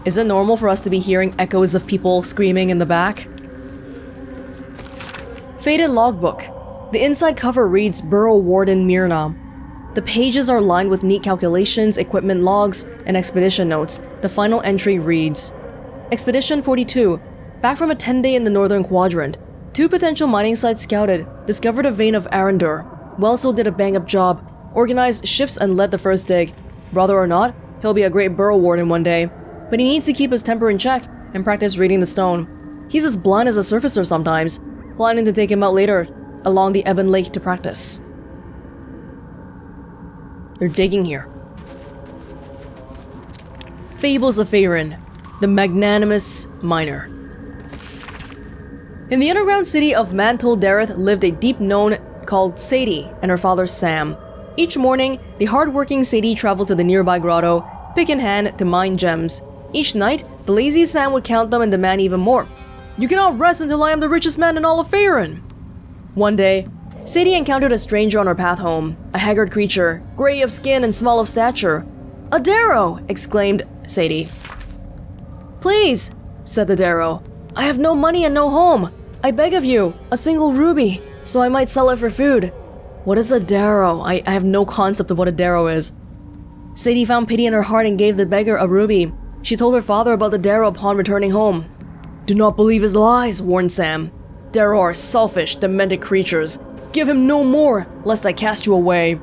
Is it normal for us to be hearing echoes of people screaming in the back? Faded logbook. The inside cover reads Burrow Warden Myrna. The pages are lined with neat calculations, equipment logs, and expedition notes. The final entry reads, Expedition 42. Back from a 10-day in the northern quadrant. 2 potential mining sites scouted, discovered a vein of Arendor. Welso did a bang-up job, organized ships and led the first dig. Brother or not, he'll be a great burrow warden one day. But he needs to keep his temper in check and practice reading the stone. He's as blind as a surfacer sometimes, planning to take him out later along the Ebon Lake to practice. They're digging here. Fables of Favour, the magnanimous miner. In the underground city of Mantol Dareth lived a deep gnome called Sadie and her father Sam. Each morning, the hard-working Sadie traveled to the nearby grotto, pick in hand, to mine gems. Each night, the lazy Sam would count them and demand even more. You cannot rest until I am the richest man in all of Favour. One day, Sadie encountered a stranger on her path home, a haggard creature, gray of skin and small of stature. "A Darrow!" exclaimed Sadie. "Please," said the Darrow, "I have no money and no home. I beg of you, a single ruby, so I might sell it for food." What is a Darrow? I have no concept of what a Darrow is. Sadie found pity in her heart and gave the beggar a ruby. She told her father about the Darrow upon returning home. "Do not believe his lies," warned Sam. "Darrow are selfish, demented creatures. Give him no more, lest I cast you away."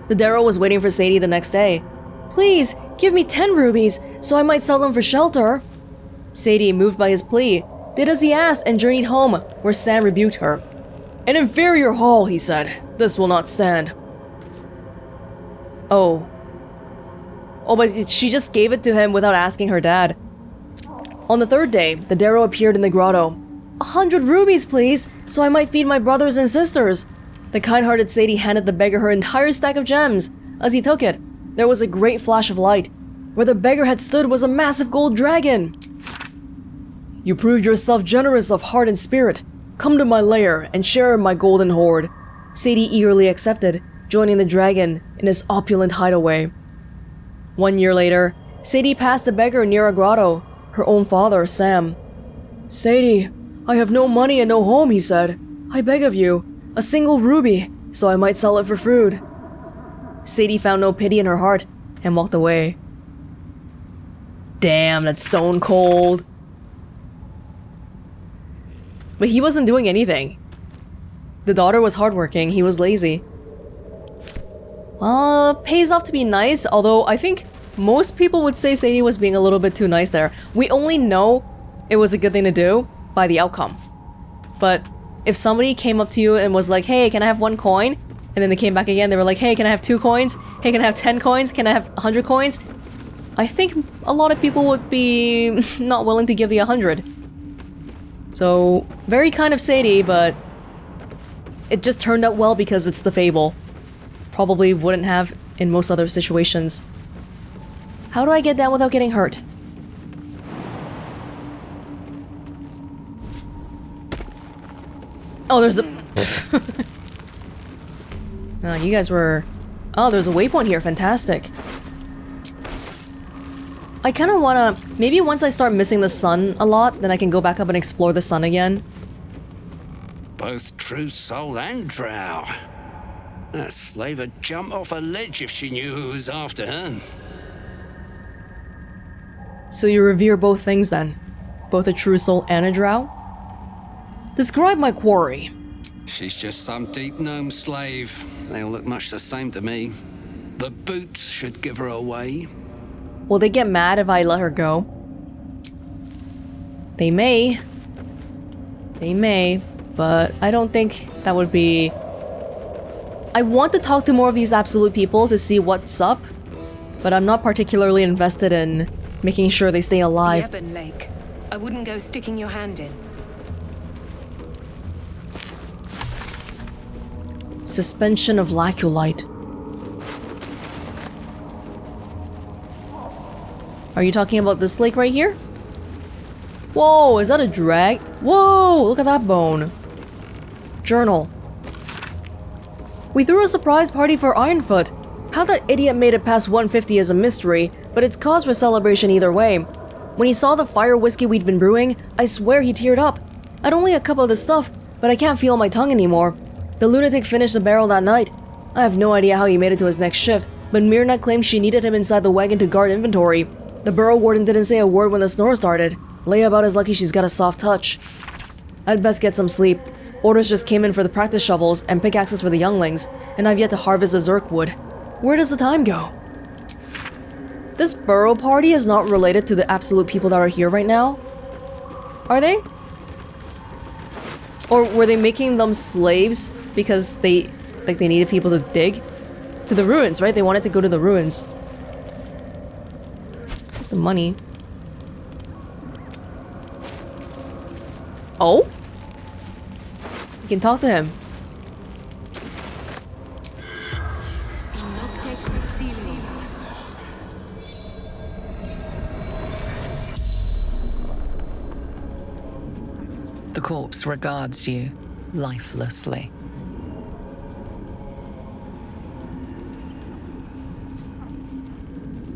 The Darrow was waiting for Sadie the next day. "Please, give me 10 rubies, so I might sell them for shelter." Sadie, moved by his plea, did as he asked and journeyed home, where Sam rebuked her. "An inferior haul," he said. "This will not stand." Oh, but she just gave it to him without asking her dad. On the third day, the Darrow appeared in the grotto. "100 rubies, please, so I might feed my brothers and sisters." The kind-hearted Sadie handed the beggar her entire stack of gems. As he took it, there was a great flash of light. Where the beggar had stood was a massive gold dragon. "You proved yourself generous of heart and spirit. Come to my lair and share my golden hoard." Sadie eagerly accepted, joining the dragon in his opulent hideaway. 1 year later, Sadie passed the beggar near a grotto, her own father, Sam. "Sadie, I have no money and no home," he said. "I beg of you, a single ruby, so I might sell it for food." Sadie found no pity in her heart and walked away. Damn, that's stone cold. But he wasn't doing anything. The daughter was hardworking, he was lazy. Pays off to be nice, although I think most people would say Sadie was being a little bit too nice there. We only know it was a good thing to do by the outcome. But if somebody came up to you and was like, "Hey, can I have 1 coin?" And then they came back again, they were like, "Hey, can I have 2 coins? Hey, can I have 10 coins? Can I have 100 coins? I think a lot of people would be not willing to give the 100. So, very kind of Sadie, but it just turned out well because it's the Fable. Probably wouldn't have in most other situations. How do I get down without getting hurt? Oh, there's a... Oh, you guys were... Oh, there's a waypoint here. Fantastic. I kind of want to... Maybe once I start missing the sun a lot, then I can go back up and explore the sun again. Both true soul and drow. That slave would jump off a ledge if she knew who was after her. So you revere both things then? Both a true soul and a drow? Describe my quarry. She's just some deep gnome slave. They all look much the same to me. The boots should give her away. Will they get mad if I let her go? They may. They may, but I don't think that would be... I want to talk to more of these absolute people to see what's up, but I'm not particularly invested in making sure they stay alive. The Ebon Lake. I wouldn't go sticking your hand in. Suspension of laculite. Are you talking about this lake right here? Whoa, is that a drag? Whoa, look at that bone. Journal. We threw a surprise party for Ironfoot. How that idiot made it past 150 is a mystery, but it's cause for celebration either way. When he saw the fire whiskey we'd been brewing, I swear he teared up. I'd only a cup of the stuff, but I can't feel my tongue anymore. The lunatic finished the barrel that night. I have no idea how he made it to his next shift, but Myrna claimed she needed him inside the wagon to guard inventory. The burrow warden didn't say a word when the snore started. Layabout is lucky she's got a soft touch. I'd best get some sleep. Orders just came in for the practice shovels and pickaxes for the younglings, and I've yet to harvest the Zerk wood. Where does the time go? This burrow party is not related to the absolute people that are here right now. Are they? Or were they making them slaves because they needed people to dig? To the ruins, right? They wanted to go to the ruins. The money. Oh? You can talk to him. The corpse regards you lifelessly.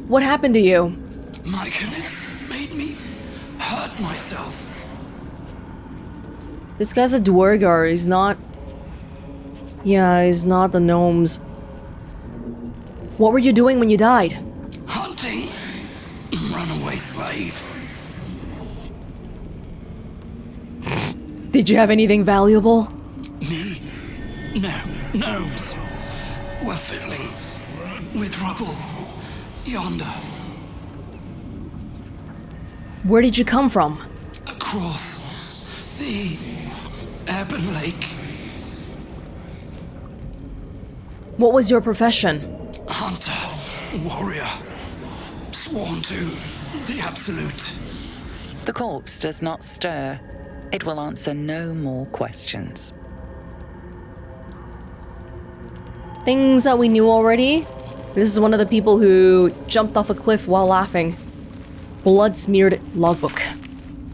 What happened to you? Myconids made me hurt myself. This guy's a Dwergar, he's not... Yeah, he's not the gnomes. What were you doing when you died? Hunting. Runaway slave. Did you have anything valuable? Me? No, gnomes. We're fiddling with rubble. Yonder. Where did you come from? Across the Ebon Lake. What was your profession? Hunter, warrior, sworn to the absolute. The corpse does not stir. It will answer no more questions. Things that we knew already? This is one of the people who jumped off a cliff while laughing. Blood-smeared logbook.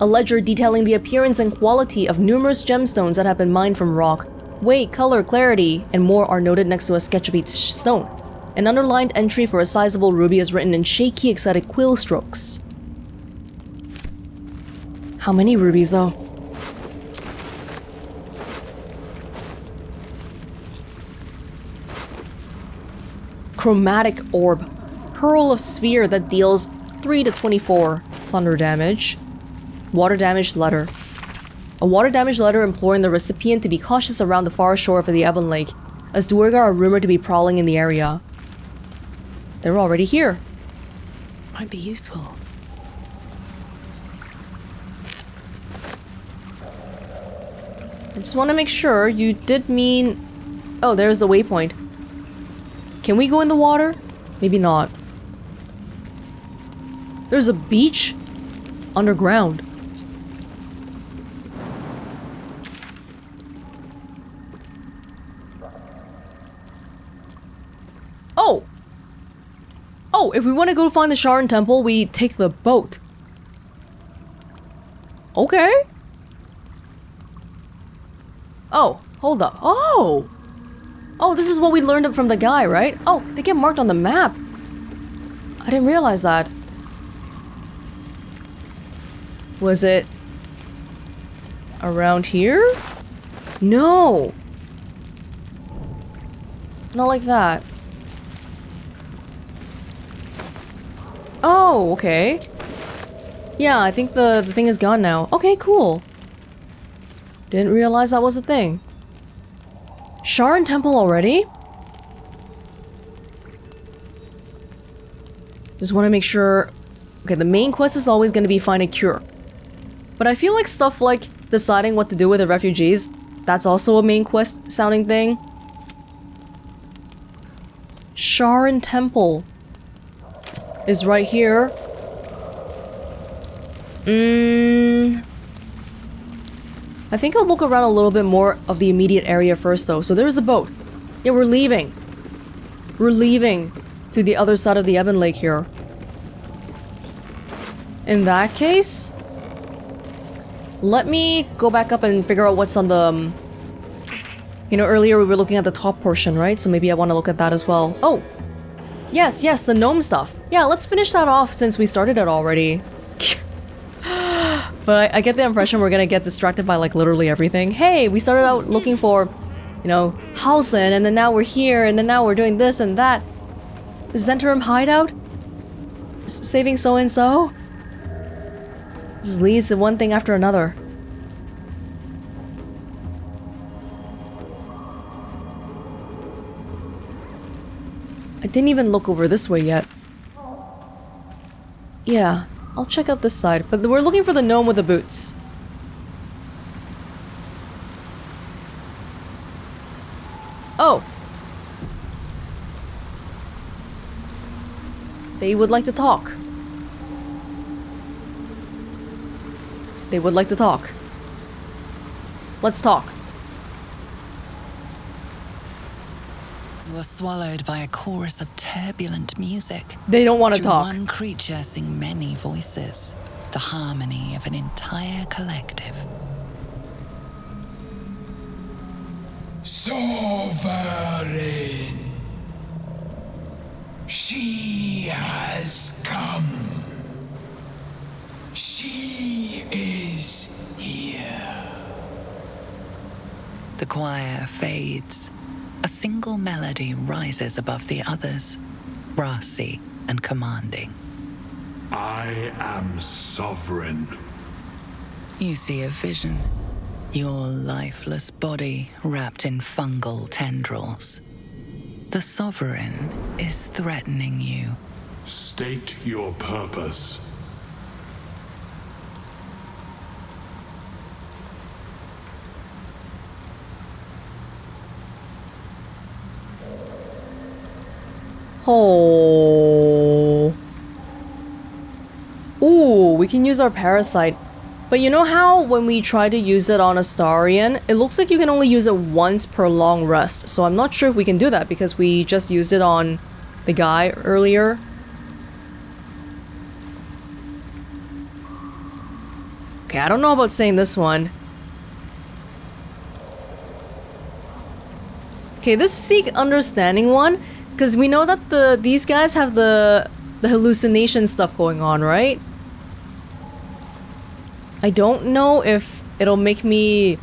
A ledger detailing the appearance and quality of numerous gemstones that have been mined from rock. Weight, color, clarity, and more are noted next to a sketch of each stone. An underlined entry for a sizable ruby is written in shaky, excited quill strokes. How many rubies, though? Chromatic orb. Pearl of sphere that deals 3 to 24 thunder damage. Water damage letter. A water damage letter imploring the recipient to be cautious around the far shore of the Ebon Lake, as Dwergar are rumored to be prowling in the area. They're already here. Might be useful. I just want to make sure you did mean... Oh, there's the waypoint. Can we go in the water? Maybe not. There's a beach underground. Oh! Oh, if we want to go find the Sharon Temple, we take the boat. Okay. Oh, hold up. Oh! Oh, this is what we learned from the guy, right? Oh, they get marked on the map. I didn't realize that. Was it around here? No. Not like that. Oh, okay. Yeah, I think the thing is gone now. Okay, cool. Didn't realize that was a thing. Sharon Temple already? Just want to make sure... Okay, the main quest is always going to be find a cure. But I feel like stuff like deciding what to do with the refugees, that's also a main quest sounding thing. Sharon Temple is right here. I think I'll look around a little bit more of the immediate area first though. So there's a boat. Yeah, we're leaving. We're leaving to the other side of the Ebon Lake here. In that case, let me go back up and figure out what's on the... You know, earlier we were looking at the top portion, right? So maybe I want to look at that as well. Oh! Yes, yes, the gnome stuff. Yeah, let's finish that off since we started it already. But I get the impression we're gonna get distracted by like literally everything. Hey, we started out looking for, you know, Halsin, and then now we're here, and then now we're doing this and that. The Zentarum hideout? Saving so-and-so? Just leads to one thing after another. I didn't even look over this way yet. Yeah, I'll check out this side, but we're looking for the gnome with the boots. Oh! They would like to talk. They would like to talk. Let's talk. You are swallowed by a chorus of turbulent music. They don't want to Through talk. one creature sing many voices, the harmony of an entire collective. Sovereign. She has come. She is here. The choir fades. A single melody rises above the others, brassy and commanding. I am sovereign. You see a vision. Your lifeless body wrapped in fungal tendrils. The sovereign is threatening you. State your purpose. Oh. Ooh, we can use our parasite. But you know how when we try to use it on Astarion, it looks like you can only use it once per long rest. So I'm not sure if we can do that because we just used it on the guy earlier. Okay, I don't know about saying this one. Okay, this Seek Understanding one, because we know that these guys have the hallucination stuff going on, right? I don't know if it'll make me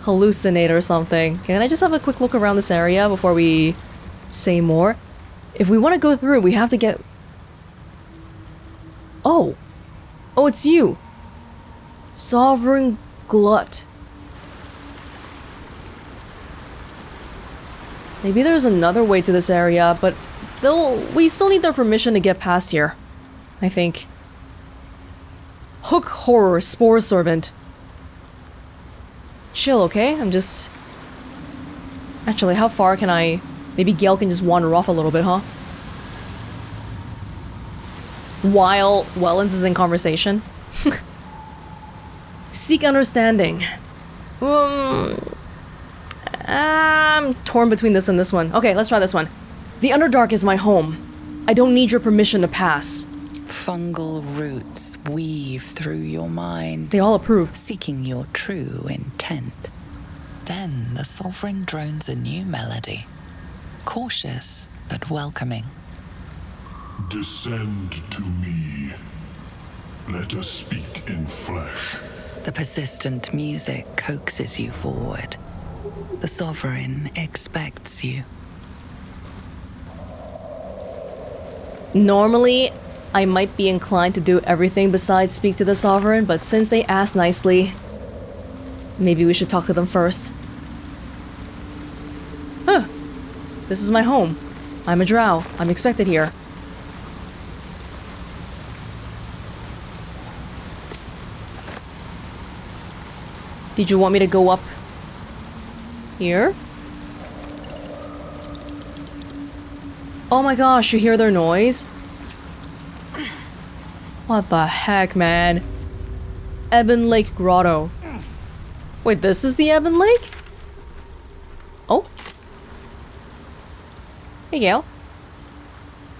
hallucinate or something. Can I just have a quick look around this area before we say more? If we want to go through, we have to get... Oh! Oh, it's you! Sovereign Glut. Maybe there's another way to this area, but we still need their permission to get past here, I think. Hook Horror Spore Servant. Chill, okay? I'm just... Actually, how far can I... Maybe Gale can just wander off a little bit, huh? While Welonz is in conversation. Seek Understanding. I'm torn between this and this one. Okay, let's try this one. The Underdark is my home. I don't need your permission to pass. Fungal roots weave through your mind, They all approve. seeking your true intent. Then the sovereign drones a new melody, cautious but welcoming. Descend to me. Let us speak in flesh. The persistent music coaxes you forward. The sovereign expects you. Normally, I might be inclined to do everything besides speak to the Sovereign, but since they asked nicely, maybe we should talk to them first. Huh. This is my home. I'm a drow. I'm expected here. Did you want me to go up here? Oh my gosh, you hear their noise? What the heck, man? Ebon Lake Grotto. Wait, this is the Ebon Lake? Oh. Hey, Gale.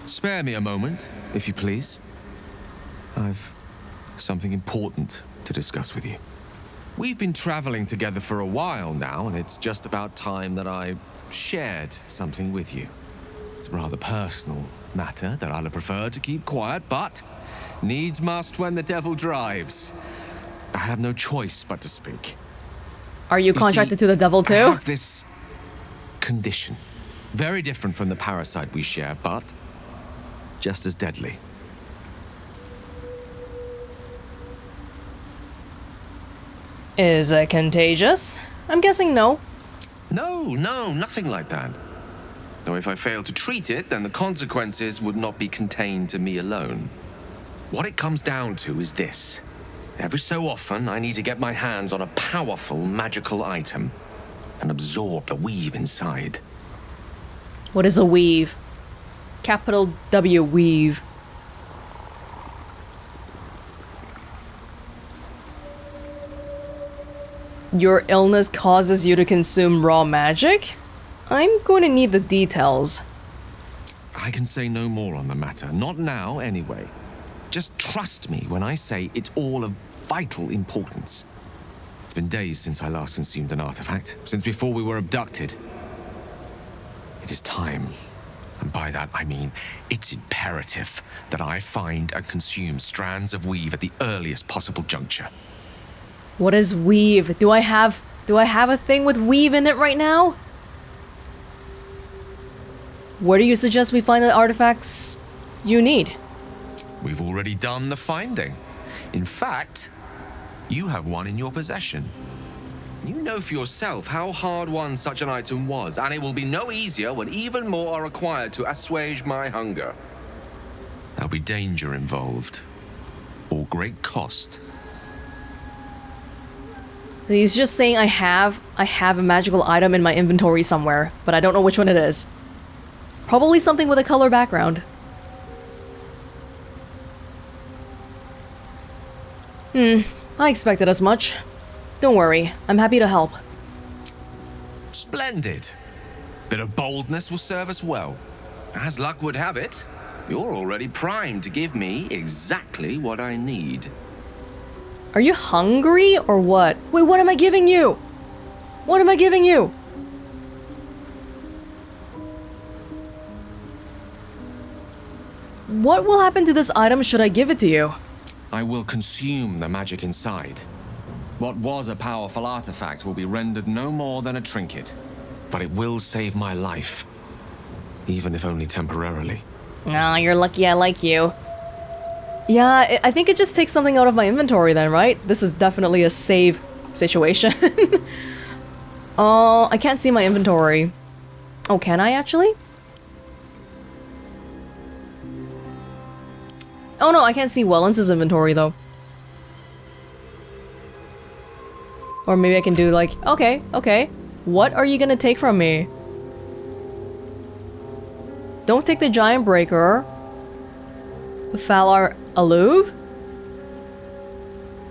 Spare me a moment, if you please. I've something important to discuss with you. We've been traveling together for a while now, and it's just about time that I shared something with you. It's a rather personal matter that I'd have preferred to keep quiet, but needs must when the devil drives. I have no choice but to speak. Are you contracted see, to the devil too? I have this condition. Very different from the parasite we share, but just as deadly. Is it contagious? I'm guessing no. No, nothing like that. Though if I fail to treat it, then the consequences would not be contained to me alone. What it comes down to is this. Every so often, I need to get my hands on a powerful magical item and absorb the weave inside. What is a weave? Capital W, weave. Your illness causes you to consume raw magic? I'm going to need the details. I can say no more on the matter. Not now, anyway. Just trust me when I say it's all of vital importance. It's been days since I last consumed an artifact, since before we were abducted. It is time. And by that I mean, it's imperative that I find and consume strands of weave at the earliest possible juncture. What is weave? Do I have a thing with weave in it right now? Where do you suggest we find the artifacts you need? We've already done the finding. In fact, you have one in your possession. You know for yourself how hard won such an item was, and it will be no easier when even more are required to assuage my hunger. There'll be danger involved, or great cost. So he's just saying I have a magical item in my inventory somewhere, but I don't know which one it is. Probably something with a color background. I expected as much. Don't worry, I'm happy to help. Splendid. Bit of boldness will serve us well. As luck would have it, you're already primed to give me exactly what I need. Are you hungry or what? Wait, what am I giving you? What am I giving you? What will happen to this item should I give it to you? I will consume the magic inside. What was a powerful artifact will be rendered no more than a trinket, but it will save my life, even if only temporarily. Ah, you're lucky I like you. Yeah, I think it just takes something out of my inventory then, right? This is definitely a save situation. Oh, I can't see my inventory. Oh, can I actually? Oh no, I can't see Welonz's inventory though. Or maybe I can do like, okay. What are you gonna take from me? Don't take the giant breaker. The Favour Alluve?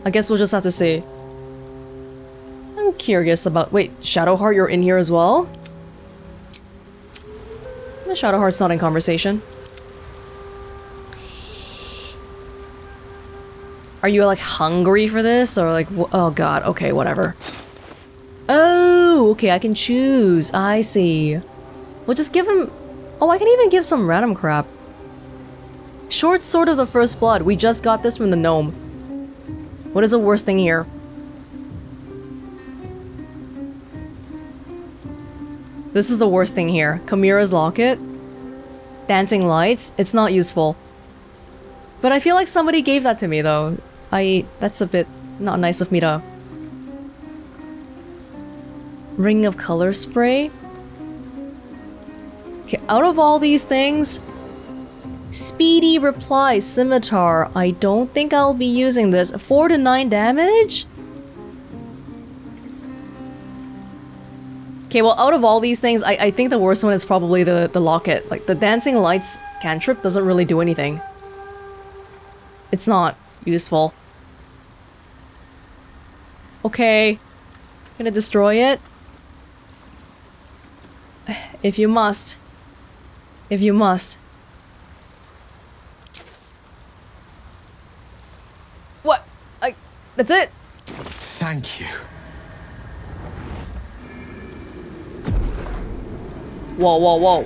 I guess we'll just have to see. I'm curious about... Wait, Shadowheart, you're in here as well? The Shadowheart's not in conversation. Are you like hungry for this? Or like... Oh god, okay, whatever. Oh, okay, I can choose. I see. We'll just give him... Oh, I can even give some random crap. Short Sword of the First Blood. We just got this from the gnome. What is the worst thing here? This is the worst thing here. Chimera's Locket. Dancing Lights. It's not useful. But I feel like somebody gave that to me though. That's a bit not nice of me to... Ring of Color Spray. Okay, out of all these things... Speedy Reply Scimitar. I don't think I'll be using this. 4 to 9 damage? Okay, well, out of all these things, I think the worst one is probably the Locket. Like, the Dancing Lights cantrip doesn't really do anything. It's not useful. Okay. Gonna destroy it? If you must. If you must. What? That's it? Thank you. Whoa, whoa, whoa.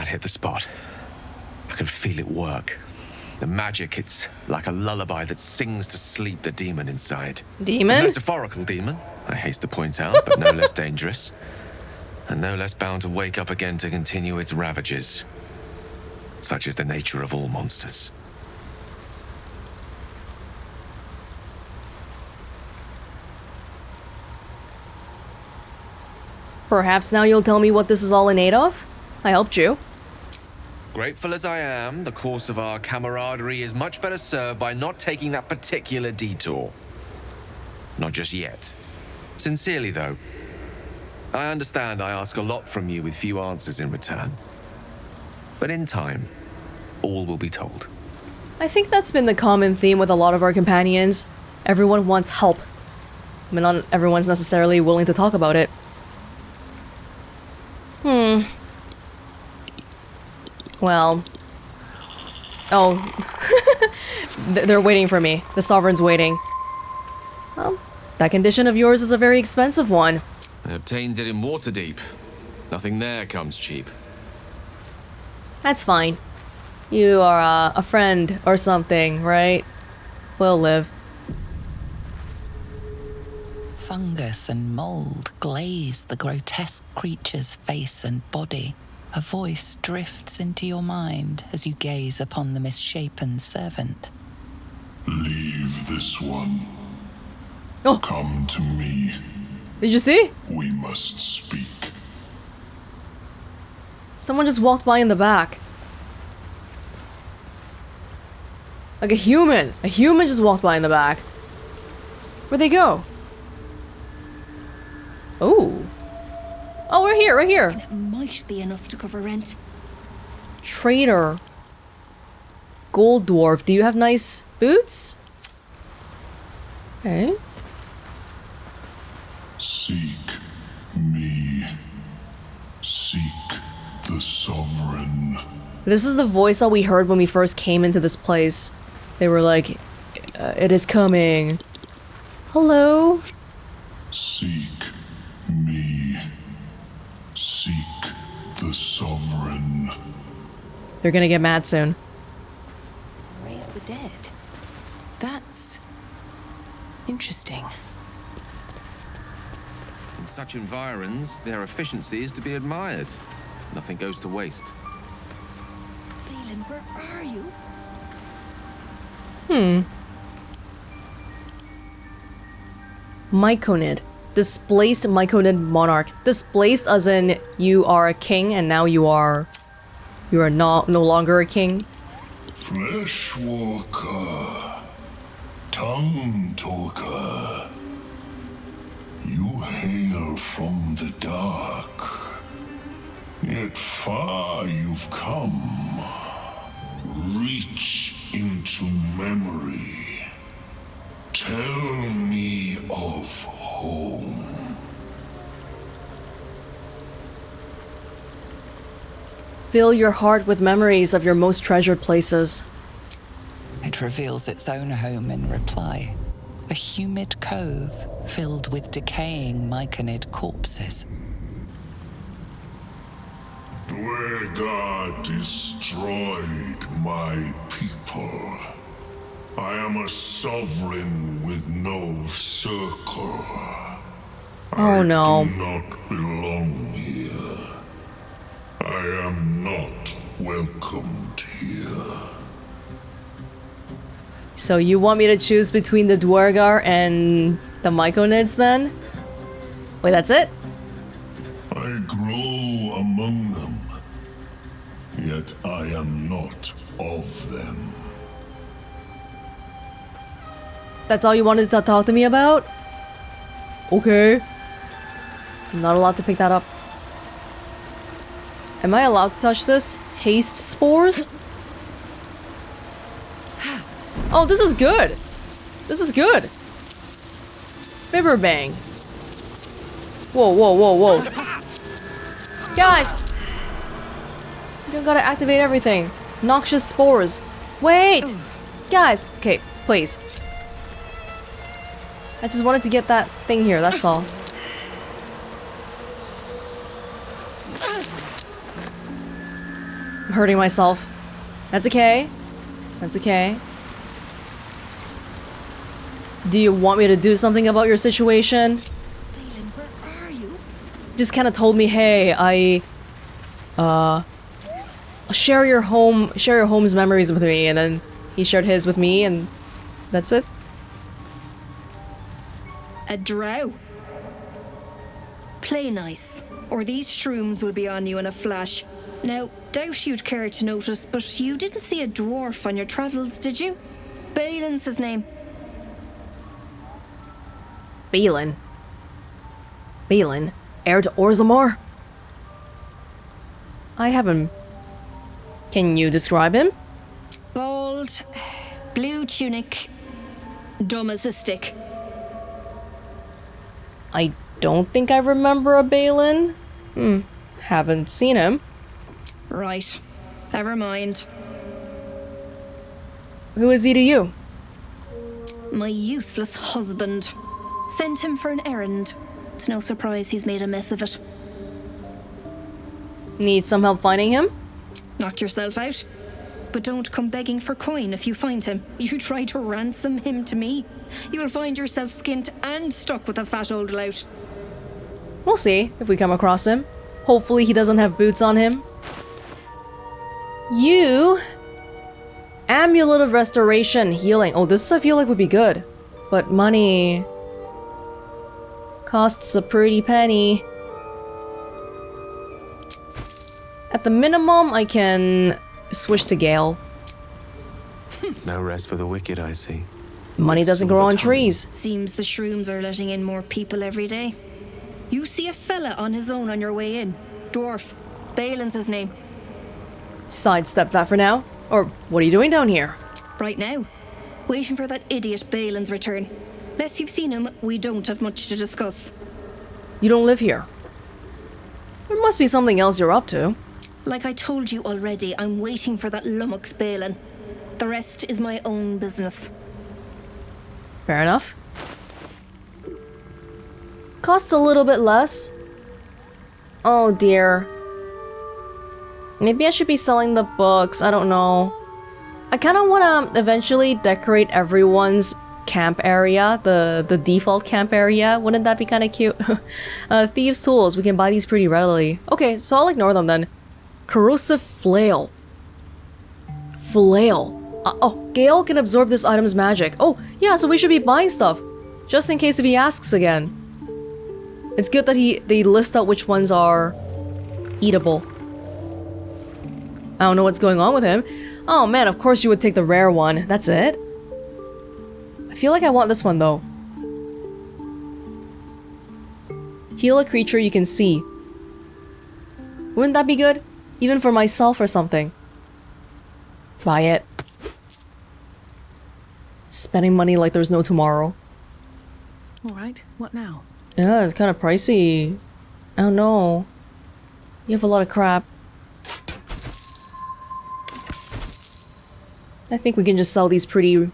hit the spot. I can feel it work. The magic, it's like a lullaby that sings to sleep the demon inside. Demon? A metaphorical demon, I haste to point out, but no less dangerous. And no less bound to wake up again to continue its ravages. Such is the nature of all monsters. Perhaps now you'll tell me what this is all in aid of? I helped you. Grateful as I am, the course of our camaraderie is much better served by not taking that particular detour. Not just yet. Sincerely, though, I understand I ask a lot from you with few answers in return. But in time, all will be told. I think that's been the common theme with a lot of our companions. Everyone wants help. I mean, not everyone's necessarily willing to talk about it. Well. Oh. They're waiting for me. The Sovereign's waiting. Well, that condition of yours is a very expensive one. I obtained it in Waterdeep. Nothing there comes cheap. That's fine. You are a friend or something, right? We'll live. Fungus and mold glaze the grotesque creature's face and body. A voice drifts into your mind as you gaze upon the misshapen servant. Leave this one. Oh. Come to me. Did you see? We must speak. Someone just walked by in the back. Like a human. A human just walked by in the back. Where'd they go? Oh. Oh, we're here, right here. It might be enough to cover rent. Trader. Gold dwarf. Do you have nice boots? Okay. Seek me. Seek the Sovereign. This is the voice that we heard when we first came into this place. They were like, it is coming. Hello? Seek me. Seek the Sovereign. They're gonna get mad soon. Raise the dead. That's interesting. In such environs, their efficiency is to be admired. Nothing goes to waste. Leland, where are you? Myconid. Displaced Myconid monarch. Displaced as in you are a king and now you are no longer a king. Fleshwalker. Tongue talker. You hail from the dark. Yet far you've come. Reach into memory. Tell me of home. Fill your heart with memories of your most treasured places. It reveals its own home in reply. A humid cove filled with decaying Myconid corpses. Dwegar destroyed my people. I am a sovereign with no circle. Oh no. I do not belong here. I am not welcomed here. So you want me to choose between the Dwergar and the Myconids then? Wait, that's it? I grow among them, yet I am not of them. That's all you wanted to talk to me about? Okay. I'm not allowed to pick that up. Am I allowed to touch this? Haste spores? Oh, this is good. This is good. Fibber bang. Whoa, whoa, whoa, whoa. Guys! You don't gotta activate everything. Noxious spores. Wait! Guys! Okay, please. I just wanted to get that thing here, that's all. I'm hurting myself. That's okay. That's okay. Do you want me to do something about your situation? Balin, where are you? Just kind of told me, hey, share your home's memories with me, and then he shared his with me, and that's it. A drow. Play nice, or these shrooms will be on you in a flash. Now, doubt you'd care to notice, but you didn't see a dwarf on your travels, did you? Balin's his name. Balin. Balin? Heir to Orzammar? I haven't. Can you describe him? Bald, blue tunic, dumb as a stick. I don't think I remember a Balin. Haven't seen him. Right. Never mind. Who is he to you? My useless husband. Sent him for an errand. It's no surprise he's made a mess of it. Need some help finding him? Knock yourself out. But don't come begging for coin if you find him. You try to ransom him to me, you'll find yourself skint and stuck with a fat old lout. We'll see if we come across him. Hopefully he doesn't have boots on him. You... Amulet of Restoration, Healing. Oh, this I feel like would be good. But money... costs a pretty penny. At the minimum, I can switch to Gale. No rest for the wicked, I see. Money doesn't grow on trees. Seems the shrooms are letting in more people every day. You see a fella on his own on your way in. Dwarf. Balin's his name. Sidestep that for now. Or what are you doing down here? Right now. Waiting for that idiot Balin's return. Less you've seen him, we don't have much to discuss. You don't live here. There must be something else you're up to. Like I told you already, I'm waiting for that lummox Balin. The rest is my own business. Fair enough. Costs a little bit less. Oh dear. Maybe I should be selling the books, I don't know. I kind of want to eventually decorate everyone's camp area, the default camp area. Wouldn't that be kind of cute? Thieves' tools, we can buy these pretty readily. Okay, so I'll ignore them then. Corrosive flail. Flail. Oh, Gale can absorb this item's magic. Oh, yeah, so we should be buying stuff. Just in case if he asks again. It's good that they list out which ones are eatable. I don't know what's going on with him. Oh man, of course you would take the rare one. That's it? I feel like I want this one though. Heal a creature you can see. Wouldn't that be good? Even for myself or something. Buy it. Spending money like there's no tomorrow. Alright, what now? Yeah, it's kind of pricey. I don't know. You have a lot of crap. I think we can just sell these pretty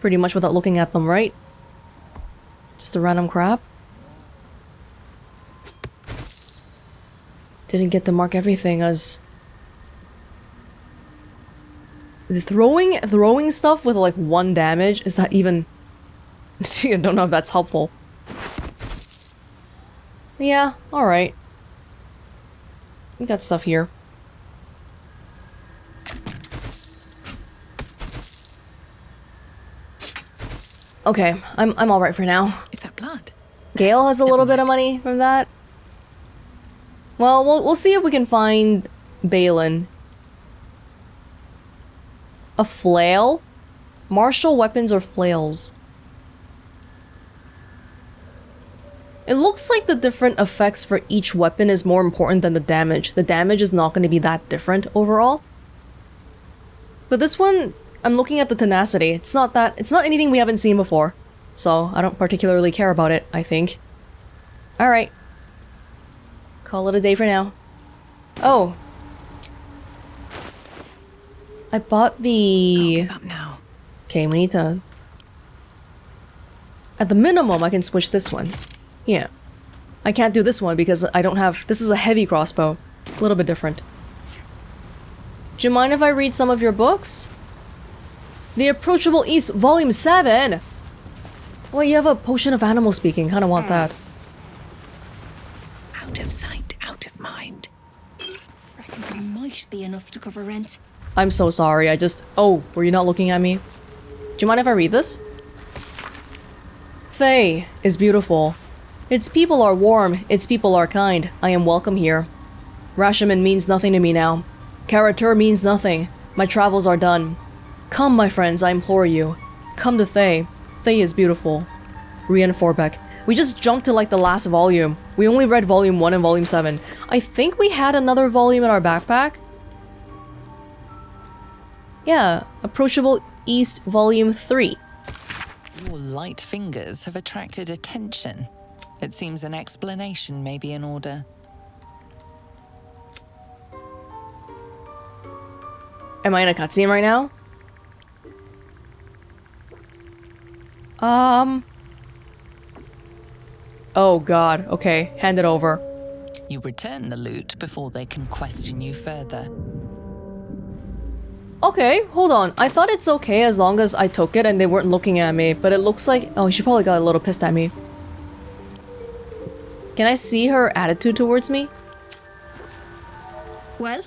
much without looking at them, right? Just a random crap. Didn't get to mark everything as... The throwing stuff with like 1 damage, is that even... I don't know if that's helpful. Yeah, alright. We got stuff here. Okay, I'm alright for now. Is that blood? Gale has a little bit of money from that. Well, we'll see if we can find Balin. A flail? Martial weapons or flails? It looks like the different effects for each weapon is more important than the damage. The damage is not going to be that different overall. But this one, I'm looking at the tenacity. It's not anything we haven't seen before. So, I don't particularly care about it, I think. Alright. Call it a day for now. Oh. I bought the... I'll give up now. Okay, we need to... At the minimum, I can switch this one. Yeah. I can't do this one because I don't have... This is a heavy crossbow. A little bit different. Do you mind if I read some of your books? The Approachable East, Volume 7! Wait, you have a potion of animal speaking. Kinda want that. Out of sight, out of mind. Reckon there might be enough to cover rent. I'm so sorry, I just... Oh, were you not looking at me? Do you mind if I read this? Fae is beautiful. Its people are warm, its people are kind. I am welcome here. Rashomon means nothing to me now. Karatur means nothing. My travels are done. Come, my friends, I implore you. Come to Fae. Fae is beautiful. Rian Forbeck. We just jumped to like the last volume. We only read volume 1 and volume 7. I think we had another volume in our backpack. Yeah, Approachable East volume 3. Your light fingers have attracted attention. It seems an explanation may be in order. Am I in a cutscene right now? Oh god, okay, hand it over. You return the loot before they can question you further. Okay, hold on. I thought it's okay as long as I took it and they weren't looking at me, but it looks like... Oh, she probably got a little pissed at me. Can I see her attitude towards me? Well?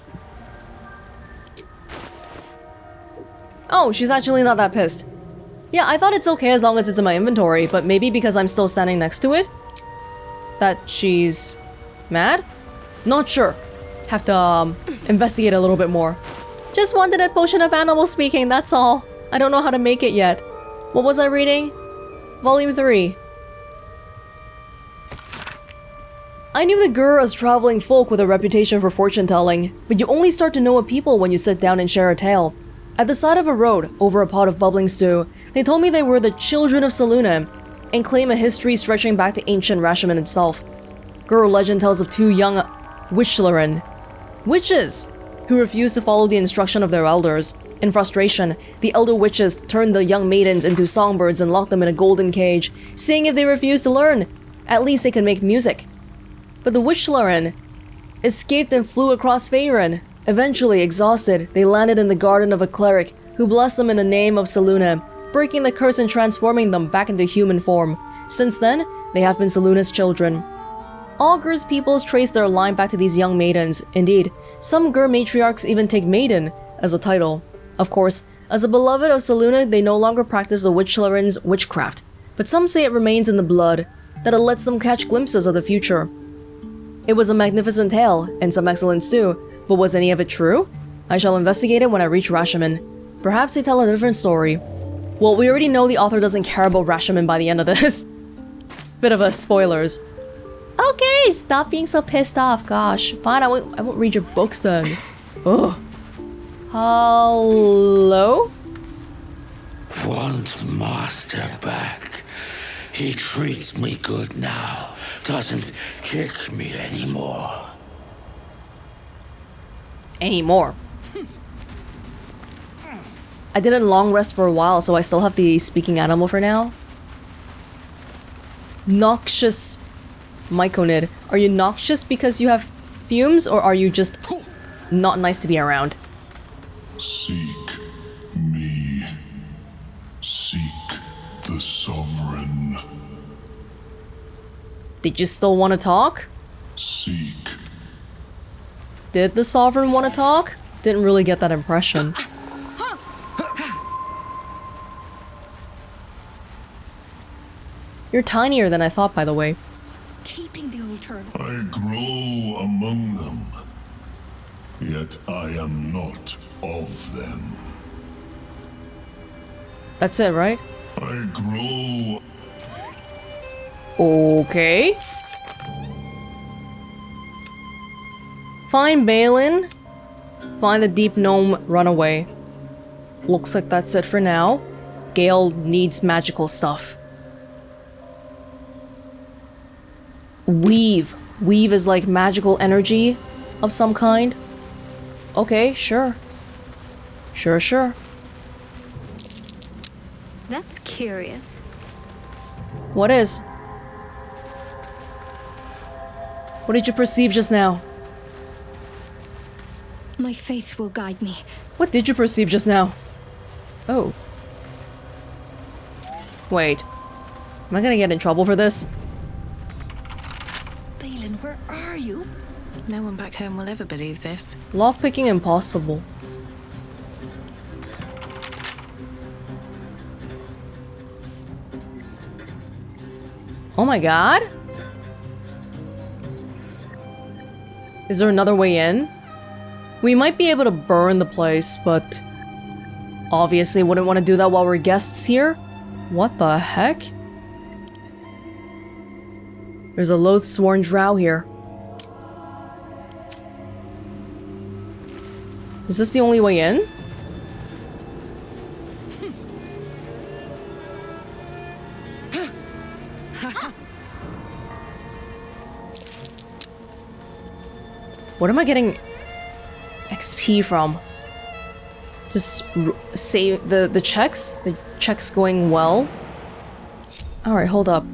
Oh, she's actually not that pissed. Yeah, I thought it's okay as long as it's in my inventory, but maybe because I'm still standing next to it? That she's... mad? Not sure. Have to, investigate a little bit more. Just wanted a potion of animal speaking, that's all. I don't know how to make it yet. What was I reading? Volume 3. I knew the Gur as traveling folk with a reputation for fortune-telling, but you only start to know a people when you sit down and share a tale. At the side of a road, over a pot of bubbling stew, they told me they were the children of Selûne, and claim a history stretching back to ancient Rashomon itself. Gur legend tells of 2 young Witchlarin, witches, who refused to follow the instruction of their elders. In frustration, the elder witches turned the young maidens into songbirds and locked them in a golden cage, saying if they refused to learn, at least they could make music. But the Witchlarin escaped and flew across Faerun. Eventually, exhausted, they landed in the garden of a cleric who blessed them in the name of Selûne, breaking the curse and transforming them back into human form. Since then, they have been Selûne's children. All Gur's peoples trace their line back to these young maidens. Indeed, some Gur matriarchs even take maiden as a title. Of course, as a beloved of Selûne, they no longer practice the Witchlarin's witchcraft, but some say it remains in the blood, that it lets them catch glimpses of the future. It was a magnificent tale, and some excellent stew, but was any of it true? I shall investigate it when I reach Rashomon. Perhaps they tell a different story. Well, we already know the author doesn't care about Rashomon by the end of this. Bit of a spoilers. Okay, stop being so pissed off, gosh. Fine, I won't read your books then. Ugh. Hello? Want master back. He treats me good now. Doesn't kick me anymore. Anymore. I didn't long rest for a while, so I still have the speaking animal for now. Noxious Myconid. Are you noxious because you have fumes, or are you just not nice to be around? Seek me. Seek the Sovereign. Did you still want to talk? Seek. Did the Sovereign want to talk? Didn't really get that impression. You're tinier than I thought, by the way. Keeping the old turtle. I grow among them, yet I am not of them. That's it, right? I grow... Okay. Find Balin. Find the deep gnome runaway. Looks like that's it for now. Gale needs magical stuff. Weave. Weave is like magical energy of some kind. Okay, sure. Sure. That's curious. What is? What did you perceive just now? My faith will guide me. What did you perceive just now? Oh. Wait. Am I gonna get in trouble for this? Balin, where are you? No one back home will ever believe this. Lockpicking impossible. Oh my god? Is there another way in? We might be able to burn the place, but obviously wouldn't want to do that while we're guests here. What the heck? There's a loath-sworn drow here. Is this the only way in? What am I getting XP from? Just say the checks? The checks going well? Alright, hold up.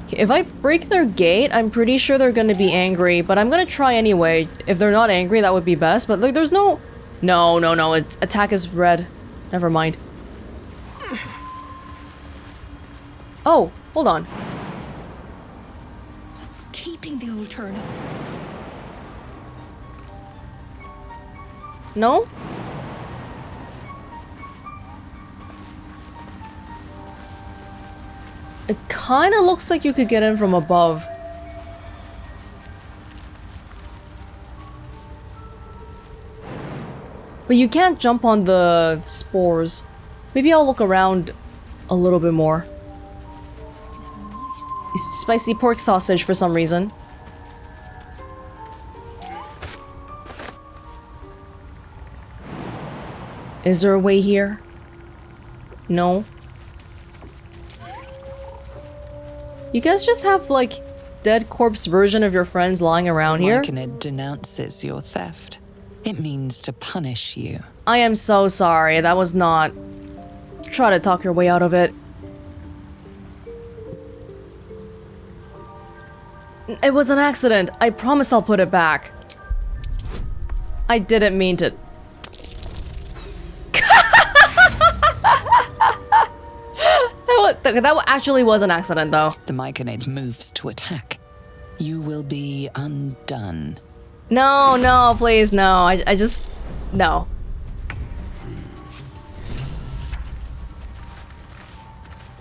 Okay, if I break their gate, I'm pretty sure they're gonna be angry, but I'm gonna try anyway. If they're not angry, that would be best, but like, there's no... No, it's attack is red. Never mind. Oh, hold on. Keeping the old turnip. No? It kind of looks like you could get in from above. But you can't jump on the spores. Maybe I'll look around a little bit more. Spicy pork sausage for some reason. Is there a way here? No. You guys just have, like, dead corpse version of your friends lying around here? Myconid denounces your theft. It means to punish you. I am so sorry. That was not... Try to talk your way out of it. It was an accident. I promise I'll put it back. I didn't mean to... That actually was an accident, though. The Myconid moves to attack. You will be undone. No, please, no. I just... No.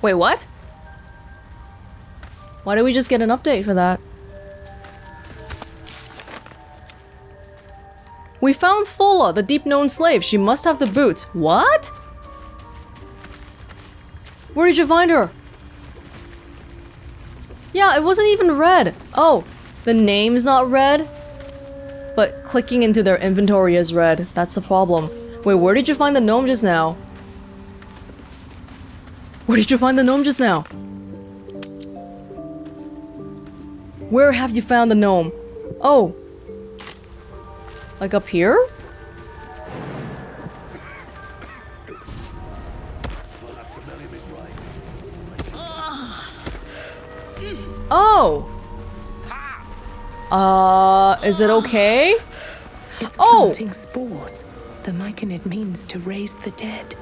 Wait, what? Why did we just get an update for that? We found Thola, the deep-known slave. She must have the boots. What? Where did you find her? Yeah, it wasn't even red. Oh, the name's not red? But clicking into their inventory is red. That's a problem. Wait, where did you find the gnome just now? Where did you find the gnome just now? Where have you found the gnome? Oh. Like up here? Oh! Is it okay? It's planting spores. The Myconid means to raise the dead.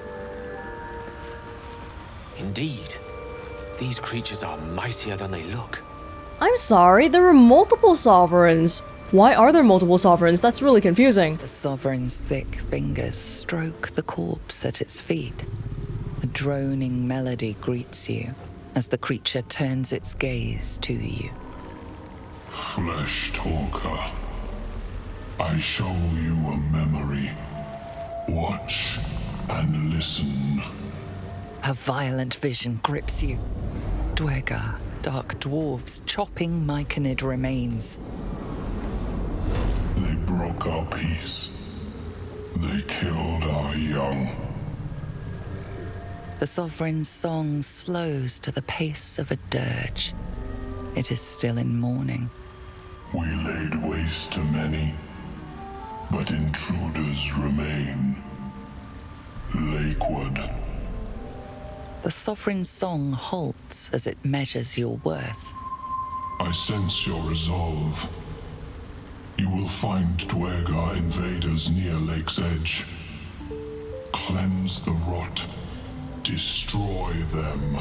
Indeed. These creatures are mightier than they look. I'm sorry, there were multiple sovereigns. Why are there multiple sovereigns? That's really confusing. The sovereign's thick fingers stroke the corpse at its feet. A droning melody greets you as the creature turns its gaze to you. Flesh talker, I show you a memory. Watch and listen. A violent vision grips you. Dwergar, dark dwarves chopping Myconid remains. They broke our peace. They killed our young. The sovereign's song slows to the pace of a dirge. It is still in mourning. We laid waste to many, but intruders remain. Lakewood. The sovereign's song halts as it measures your worth. I sense your resolve. You will find Dwergar invaders near Lake's Edge. Cleanse the rot. Destroy them.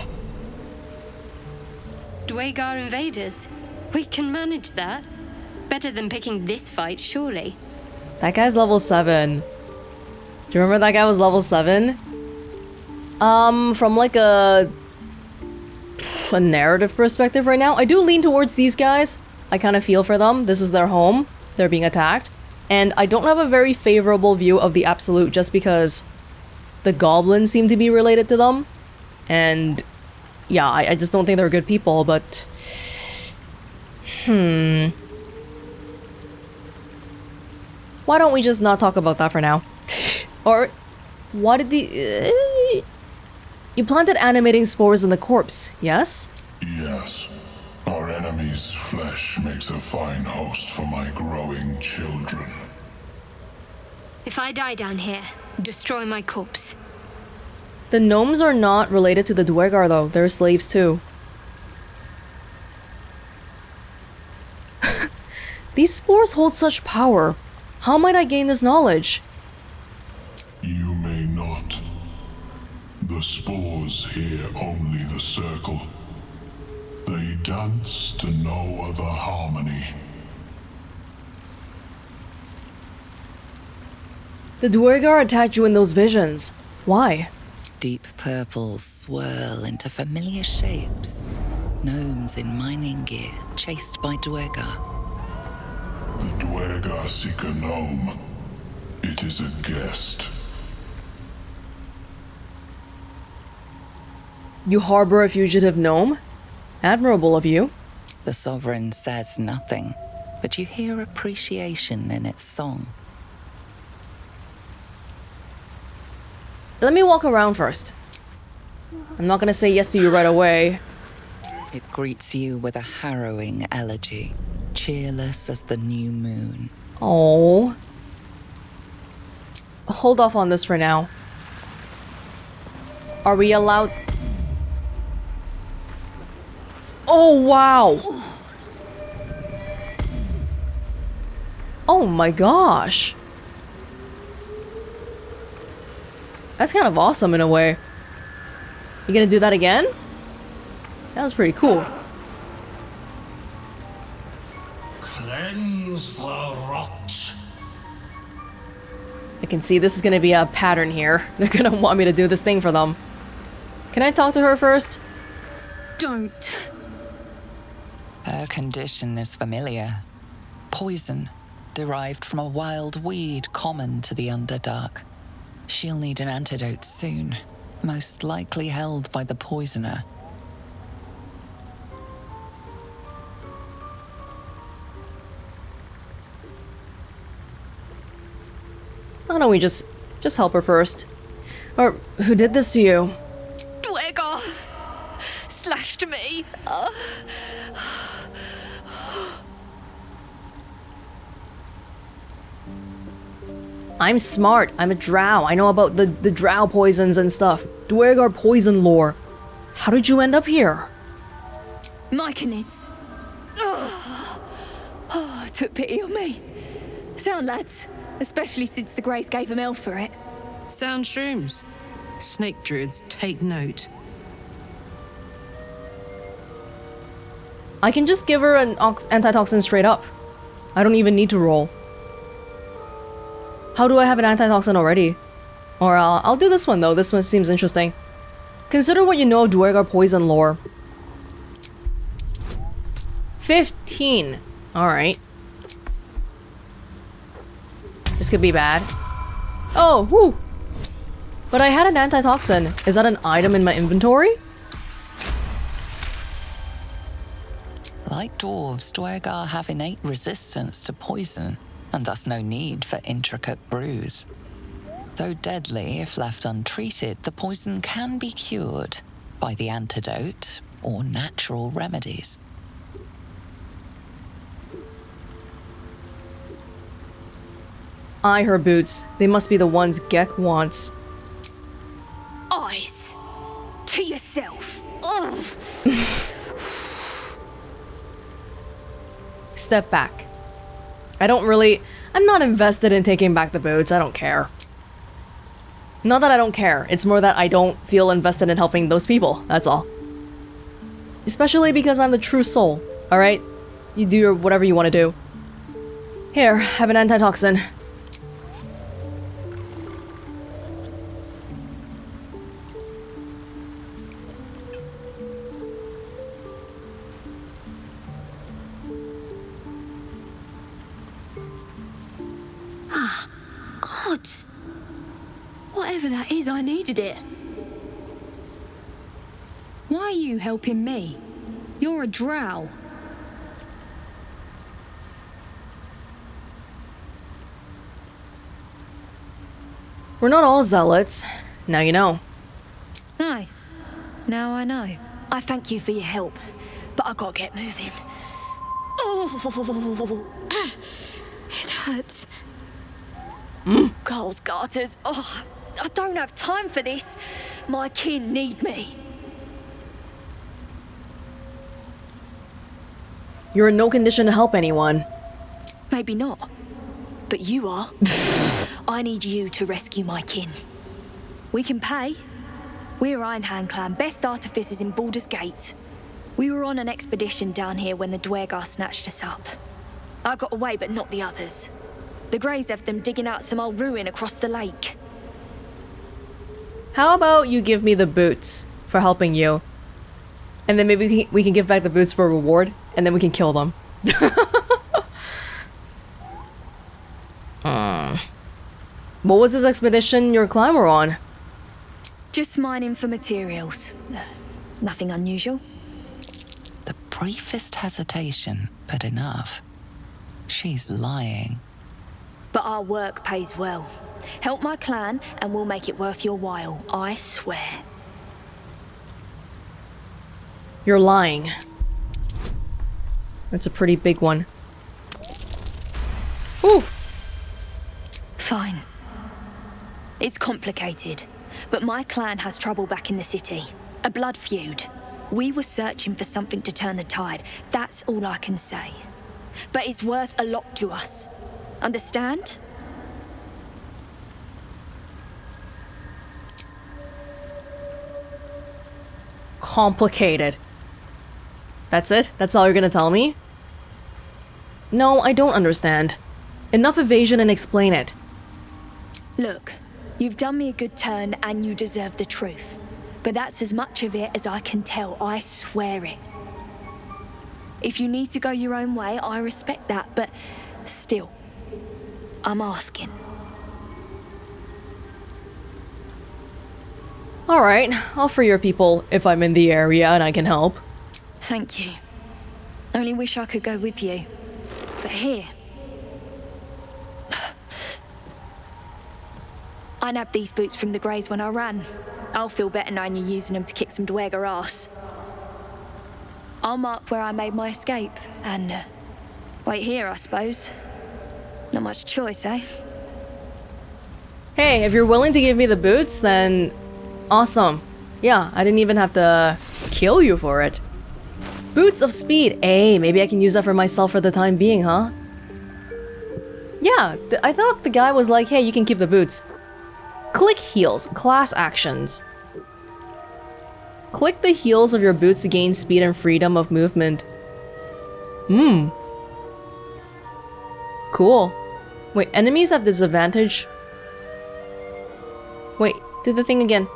Dwergar invaders? We can manage that. Better than picking this fight, surely. That guy's level 7. Do you remember that guy was level 7? From like a narrative perspective right now, I do lean towards these guys. I kind of feel for them. This is their home. They're being attacked. And I don't have a very favorable view of the Absolute just because the goblins seem to be related to them. And yeah, I just don't think they're good people, but... Why don't we just not talk about that for now? Or, what did the... You planted animating spores in the corpse, yes? Yes. Our enemy's flesh makes a fine host for my growing children. If I die down here, destroy my corpse. The gnomes are not related to the Dwergar though, they're slaves too. These spores hold such power. How might I gain this knowledge? You may not. The spores hear only the circle. They dance to no other harmony. The Dwergar attacked you in those visions. Why? Deep purples swirl into familiar shapes. Gnomes in mining gear, chased by Dwergar. The Dwergar seek a gnome. It is a guest. You harbor a fugitive gnome? Admirable of you. The Sovereign says nothing, but you hear appreciation in its song. Let me walk around first. I'm not gonna say yes to you right away. It greets you with a harrowing elegy, cheerless as the new moon. Oh. Hold off on this for now. Are we allowed... Oh, wow! Oh my gosh! That's kind of awesome in a way. You gonna do that again? That was pretty cool. Cleanse the rot. I can see this is gonna be a pattern here. They're gonna want me to do this thing for them. Can I talk to her first? Don't. Her condition is familiar. Poison, derived from a wild weed common to the Underdark. She'll need an antidote soon, most likely held by the poisoner. Why don't we just help her first? Or who did this to you? Dwergar slashed me. I'm smart. I'm a drow. I know about the drow poisons and stuff. Dwergar poison lore. How did you end up here? Myconids. Took pity on me. Sound lads, especially since the Greys gave him hell for it. Sound shrooms. Snake druids, take note. I can just give her an antitoxin straight up. I don't even need to roll. How do I have an antitoxin already? Or I'll do this one though. This one seems interesting. Consider what you know of Dwergar poison lore. 15. Alright. This could be bad. Oh, whoo! But I had an antitoxin. Is that an item in my inventory? Like dwarves, Dwergar have innate resistance to poison, and thus no need for intricate brews. Though deadly if left untreated, the poison can be cured by the antidote or natural remedies. Eye her boots. They must be the ones Gek wants. Eyes. To yourself. Step back. I'm not invested in taking back the boots. I don't care. Not that I don't care. It's more that I don't feel invested in helping those people. That's all. Especially because I'm the true soul. Alright? You do whatever you want to do. Here, have an antitoxin. Gods! Whatever that is, I needed it. Why are you helping me? You're a drow. We're not all zealots. Now you know. No. Now I know. I thank you for your help, but I gotta get moving. Oh, it hurts. Girls' garters. Oh, I don't have time for this. My kin need me. You're in no condition to help anyone. Maybe not. But you are. I need you to rescue my kin. We can pay. We're Iron Hand Clan, best artificers in Baldur's Gate. We were on an expedition down here when the Dwergar snatched us up. I got away, but not the others. The Greys have them digging out some old ruin across the lake. How about you give me the boots for helping you? And then maybe we can give back the boots for a reward, and then we can kill them. What was this expedition your clan were on? Just mining for materials. Nothing unusual. The briefest hesitation, but enough. She's lying. But our work pays well. Help my clan and we'll make it worth your while, I swear. You're lying. That's a pretty big one. Ooh! Fine. It's complicated, but my clan has trouble back in the city. A blood feud. We were searching for something to turn the tide. That's all I can say. But it's worth a lot to us. Understand? Complicated. That's it? That's all you're gonna tell me? No, I don't understand. Enough evasion and explain it. Look, you've done me a good turn and you deserve the truth. But that's as much of it as I can tell, I swear it. If you need to go your own way, I respect that, but still, I'm asking. Alright, I'll free your people if I'm in the area and I can help. Thank you. Only wish I could go with you. But here... I nabbed these boots from the Greys when I ran. I'll feel better knowing you're using them to kick some Dwergar ass. I'll mark where I made my escape, and wait here, I suppose. Not much choice, eh? Hey, if you're willing to give me the boots, then awesome. Yeah, I didn't even have to kill you for it. Boots of speed. Hey, maybe I can use that for myself for the time being, huh? Yeah, I thought the guy was like, hey, you can keep the boots. Click heels, class actions. Click the heels of your boots to gain speed and freedom of movement. Cool. Wait, enemies have disadvantage? Wait, do the thing again.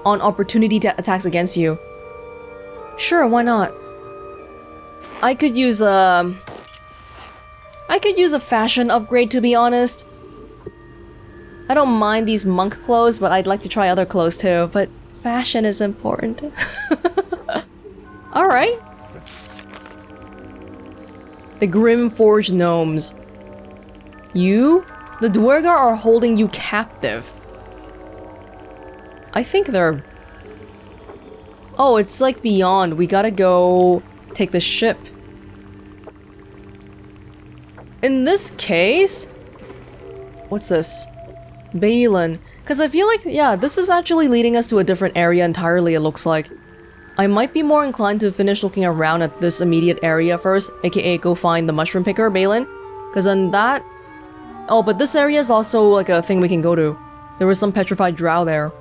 On opportunity attacks against you. Sure, why not? I could use a fashion upgrade, to be honest. I don't mind these monk clothes, but I'd like to try other clothes too, but fashion is important. Alright. The Grim Forged Gnomes. You? The Dwergar are holding you captive. I think they're... Oh, it's like beyond. We gotta go take the ship. In this case... What's this? Balin. Because I feel like, yeah, this is actually leading us to a different area entirely, it looks like. I might be more inclined to finish looking around at this immediate area first, aka go find the mushroom picker, Balin. Because on that... Oh, but this area is also like a thing we can go to. There was some petrified drow there.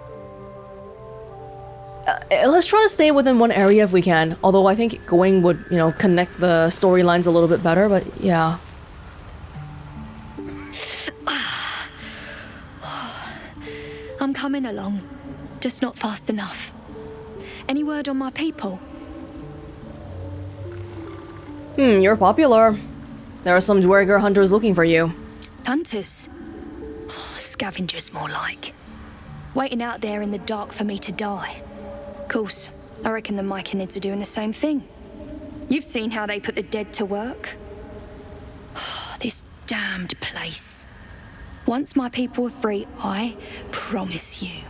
Let's try to stay within one area if we can. Although I think going would, you know, connect the storylines a little bit better, but yeah. I'm coming along, just not fast enough. Any word on my people? You're popular. There are some Dwerger hunters looking for you. Hunters? Scavengers, more like. Waiting out there in the dark for me to die. Of course, I reckon the Myconids are doing the same thing. You've seen how they put the dead to work. This damned place. Once my people are free, I promise you,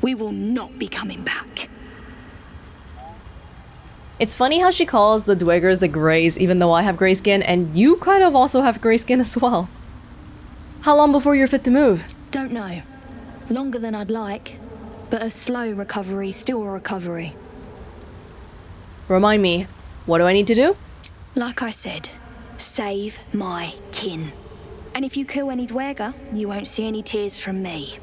we will not be coming back. It's funny how she calls the Dwegers the Greys, even though I have grey skin, and you kind of also have grey skin as well. How long before you're fit to move? Don't know. Longer than I'd like, but a slow recovery, still a recovery. Remind me, what do I need to do? Like I said, save my kin. And if you kill any Dwerger, you won't see any tears from me.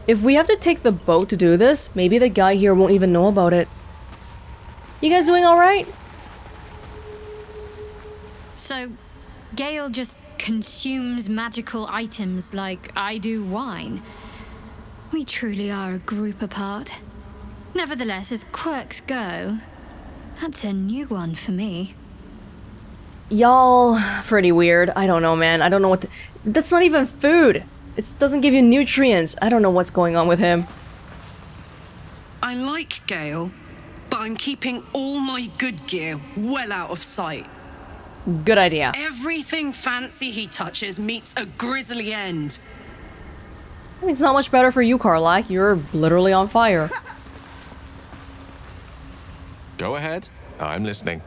If we have to take the boat to do this, maybe the guy here won't even know about it. You guys doing alright? So, Gale just consumes magical items like I do wine. We truly are a group apart. Nevertheless, as quirks go, that's a new one for me. Y'all, pretty weird. I don't know, man. I don't know what that's not even food. It doesn't give you nutrients. I don't know what's going on with him. I like Gale, but I'm keeping all my good gear well out of sight. Good idea. Everything fancy he touches meets a grisly end. I mean, it's not much better for you, Karlach. You're literally on fire. Go ahead. I'm listening.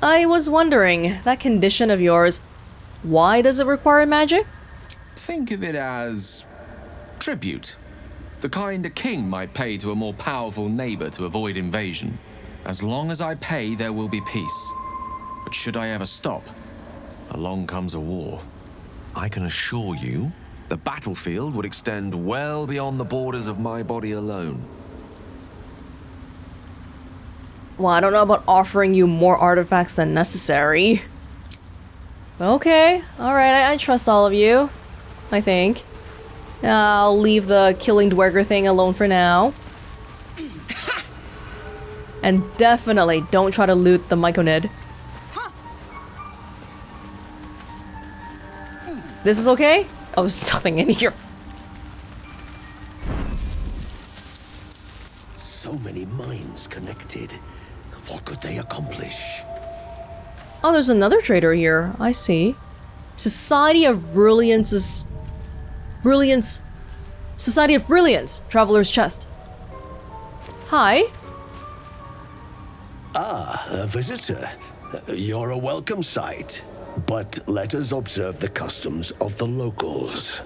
I was wondering, that condition of yours, why does it require magic? Think of it as tribute. The kind a king might pay to a more powerful neighbor to avoid invasion. As long as I pay, there will be peace. But should I ever stop, along comes a war. I can assure you, the battlefield would extend well beyond the borders of my body alone. Well, I don't know about offering you more artifacts than necessary. Okay, alright, I trust all of you. I think. I'll leave the killing Dwerger thing alone for now. And definitely don't try to loot the Myconid. This is okay? Oh, there's nothing in here. So many minds connected. What could they accomplish? Oh, there's another trader here. I see. Society of Brilliance. Society of Brilliance. Traveler's Chest. Hi. Ah, a visitor. You're a welcome sight. But let us observe the customs of the locals.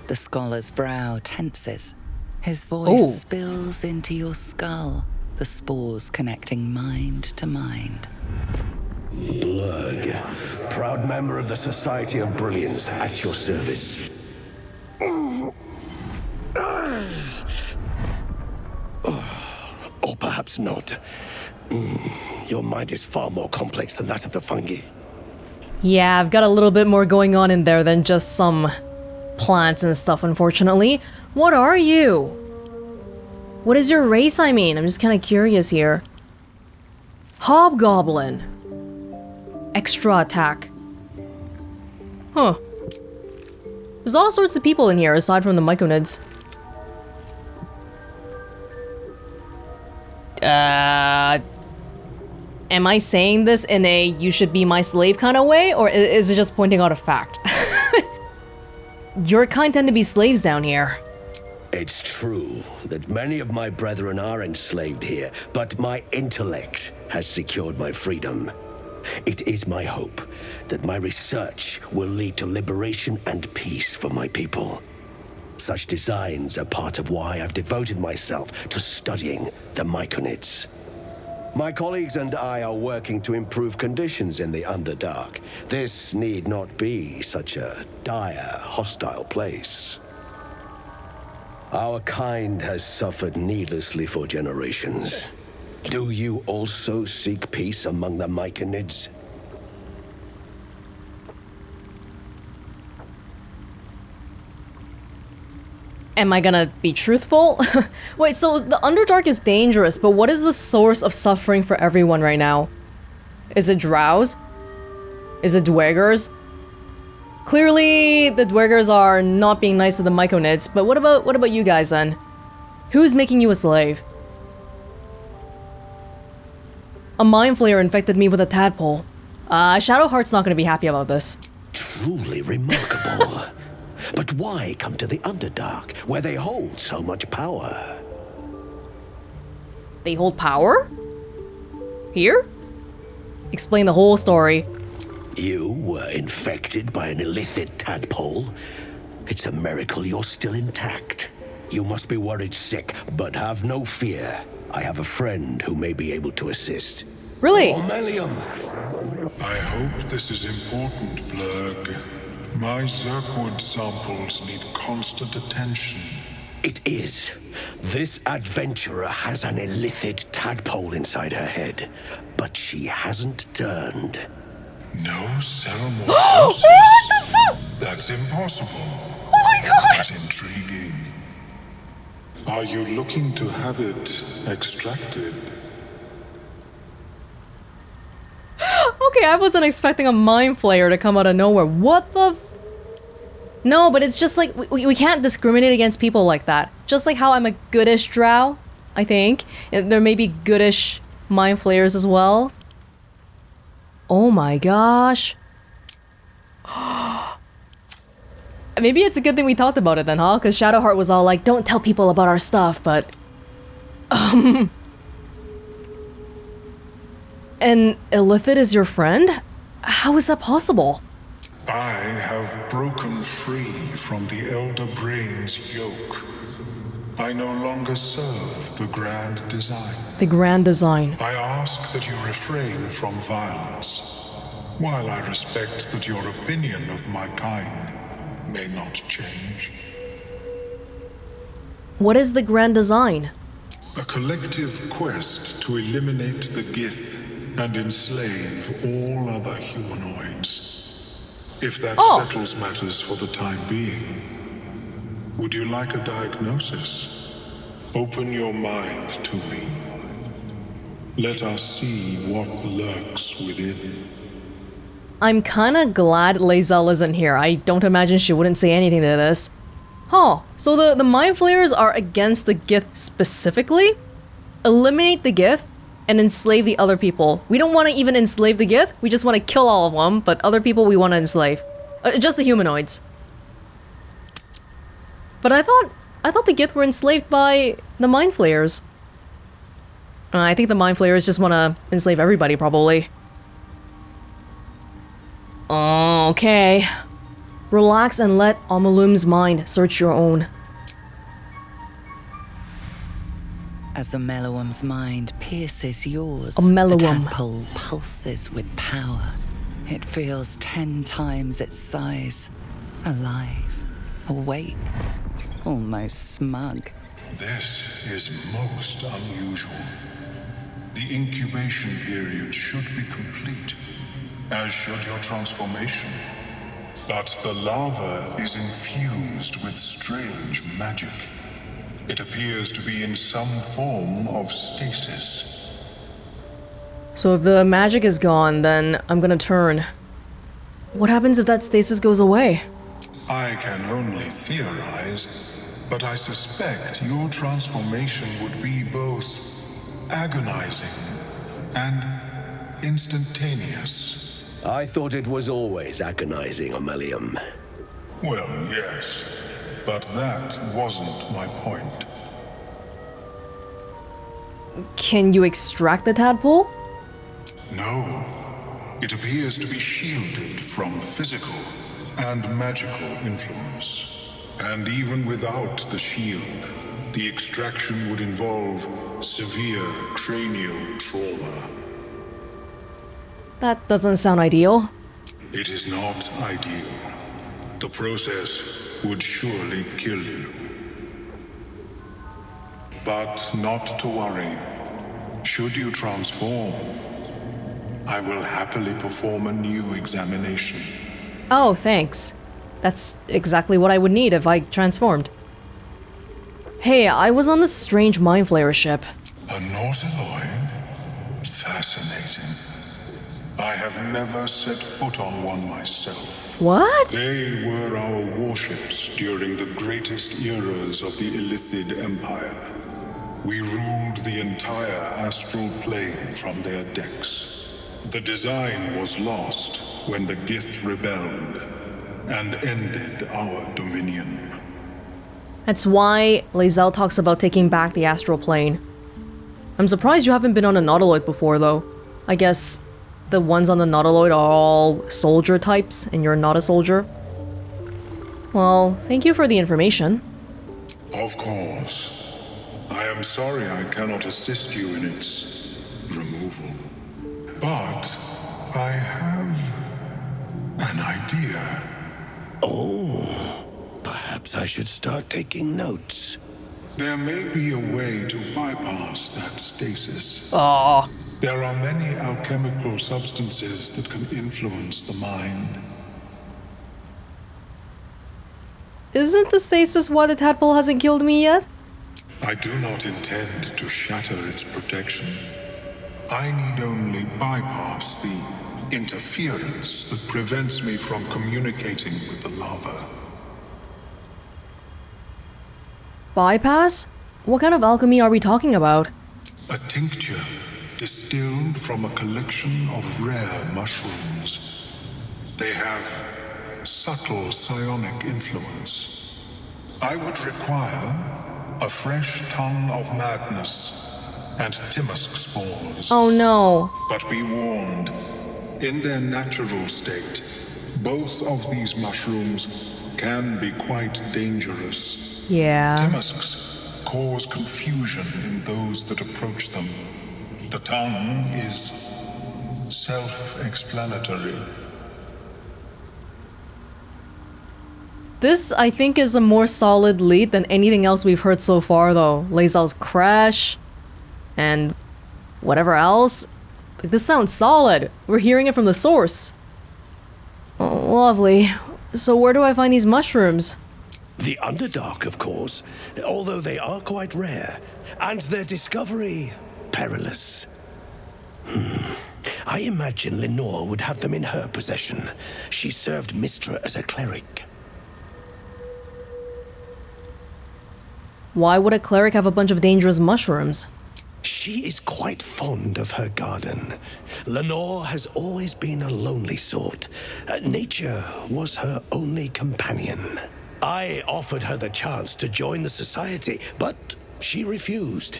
The scholar's brow tenses. His voice spills into your skull, the spores connecting mind to mind. Blurg, proud member of the Society of Brilliance, at your service. Or perhaps not. Your mind is far more complex than that of the fungi. Yeah, I've got a little bit more going on in there than just some plants and stuff, unfortunately. What are you? What is your race, I mean? I'm just kind of curious here. Hobgoblin. Extra attack. Huh. There's all sorts of people in here aside from the Myconids. Am I saying this in a you should be my slave kind of way, or is it just pointing out a fact? Your kind tend to be slaves down here. It's true that many of my brethren are enslaved here, but my intellect has secured my freedom. It is my hope that my research will lead to liberation and peace for my people. Such designs are part of why I've devoted myself to studying the Myconids. My colleagues and I are working to improve conditions in the Underdark. This need not be such a dire, hostile place. Our kind has suffered needlessly for generations. Do you also seek peace among the Myconids? Am I gonna be truthful? Wait, so the Underdark is dangerous, but what is the source of suffering for everyone right now? Is it drows? Is it dwergers? Clearly, the dwergers are not being nice to the Myconids, but what about you guys then? Who's making you a slave? A mind flayer infected me with a tadpole. Shadowheart's not gonna be happy about this. Truly remarkable. But why come to the Underdark, where they hold so much power? They hold power? Here? Explain the whole story. You were infected by an illithid tadpole? It's a miracle you're still intact. You must be worried sick, but have no fear. I have a friend who may be able to assist. Really? Omeluum! I hope this is important, Blurg. My Zerkwood samples need constant attention. It is. This adventurer has an illithid tadpole inside her head, but she hasn't turned. No ceremorphosis? What the fuck? That's impossible. Oh my god! But intriguing. Are you looking to have it extracted? Okay, I wasn't expecting a mind flayer to come out of nowhere. What the No, but it's just like, we can't discriminate against people like that. Just like how I'm a goodish drow, I think. There may be goodish mind flayers as well. Oh my gosh. Maybe it's a good thing we talked about it then, huh? Because Shadowheart was all like, don't tell people about our stuff, but... And Illithid is your friend? How is that possible? I have broken free from the Elder Brain's yoke. I no longer serve the Grand Design. The Grand Design. I ask that you refrain from violence, while I respect that your opinion of my kind may not change. What is the Grand Design? A collective quest to eliminate the Gith and enslave all other humanoids. If that settles matters for the time being, would you like a diagnosis? Open your mind to me. Let us see what lurks within. I'm kinda glad Lae'zel isn't here. I don't imagine she wouldn't say anything to this. Huh, so the Mind Flayers are against the Gith specifically? Eliminate the Gith and enslave the other people. We don't want to even enslave the Gith, we just want to kill all of them, but other people we want to enslave. Just the humanoids. But I thought the Gith were enslaved by the Mind Flayers. I think the Mind Flayers just want to enslave everybody, probably. Okay. Relax and let Omeluum's mind search your own. As Omeluum's mind pierces yours, Omeluum. the tadpole pulses with power. It feels 10 times its size. Alive, awake, almost smug. This is most unusual. The incubation period should be complete, as should your transformation. But the larva is infused with strange magic. It appears to be in some form of stasis. So if the magic is gone, then I'm gonna turn. What happens if that stasis goes away? I can only theorize, but I suspect your transformation would be both agonizing and instantaneous. I thought it was always agonizing, Omeluum. Well, yes. But that wasn't my point. Can you extract the tadpole? No. It appears to be shielded from physical and magical influence. And even without the shield, the extraction would involve severe cranial trauma. That doesn't sound ideal. It is not ideal. The process would surely kill you. But not to worry. Should you transform, I will happily perform a new examination. Oh, thanks. That's exactly what I would need if I transformed. Hey, I was on this strange mind flayer ship. A Nautiloid? Fascinating. I have never set foot on one myself. What? They were our warships during the greatest eras of the Illithid Empire. We ruled the entire astral plane from their decks. The design was lost when the Gith rebelled and ended our dominion. That's why Lae'zel talks about taking back the astral plane. I'm surprised you haven't been on a Nautiloid before, though. I guess the ones on the Nautiloid are all soldier types, and you're not a soldier. Well, thank you for the information. Of course. I am sorry I cannot assist you in its removal. But I have an idea. Oh, perhaps I should start taking notes. There may be a way to bypass that stasis. Oh. There are many alchemical substances that can influence the mind. Isn't the stasis why the tadpole hasn't killed me yet? I do not intend to shatter its protection. I need only bypass the interference that prevents me from communicating with the lava. Bypass? What kind of alchemy are we talking about? A tincture distilled from a collection of rare mushrooms. They have subtle psionic influence. I would require a fresh tongue of madness and Timusk spores. Oh no. But be warned, in their natural state, both of these mushrooms can be quite dangerous. Yeah. Timusks cause confusion in those that approach them. The tongue is self-explanatory. This, I think, is a more solid lead than anything else we've heard so far, though. Lae'zel's crash, and whatever else. This sounds solid. We're hearing it from the source. Oh, lovely. So where do I find these mushrooms? The Underdark, of course, although they are quite rare, and their discovery perilous. I imagine Lenore would have them in her possession. She served Mystra as a cleric. Why would a cleric have a bunch of dangerous mushrooms? She is quite fond of her garden. Lenore has always been a lonely sort. Nature was her only companion. I offered her the chance to join the society, but she refused.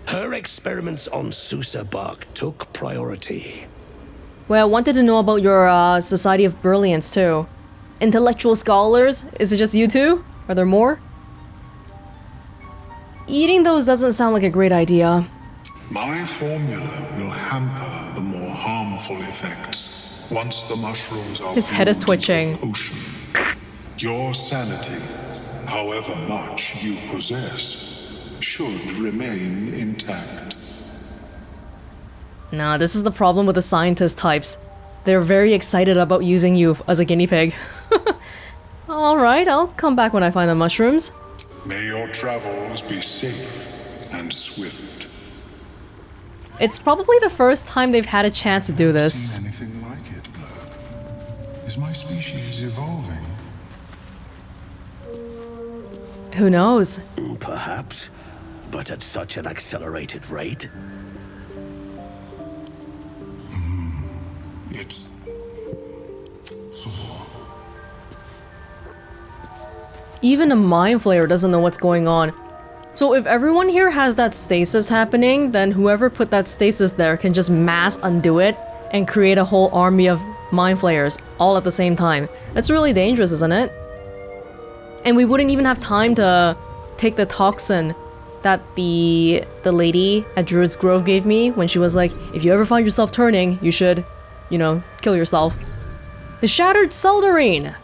Her experiments on Susa bark took priority. Well, I wanted to know about your Society of Brilliance too. Intellectual scholars? Is it just you two? Are there more? Eating those doesn't sound like a great idea. My formula will hamper the more harmful effects once the mushrooms are His head is brewed into twitching. a potion. Your sanity, however much you possess, should remain intact. Nah, this is the problem with the scientist types. They're very excited about using you as a guinea pig. Alright, I'll come back when I find the mushrooms. May your travels be safe and swift. It's probably the first time they've had a chance to do this. Seen anything like it, Blurb? Is my species evolving? Who knows? Perhaps, but at such an accelerated rate. It's so. Even a mind flayer doesn't know what's going on. So if everyone here has that stasis happening, then whoever put that stasis there can just mass undo it and create a whole army of mind flayers all at the same time. That's really dangerous, isn't it? And we wouldn't even have time to take the toxin that the lady at Druid's Grove gave me when she was like, if you ever find yourself turning, you should, you know, kill yourself. The Shattered Seldarine.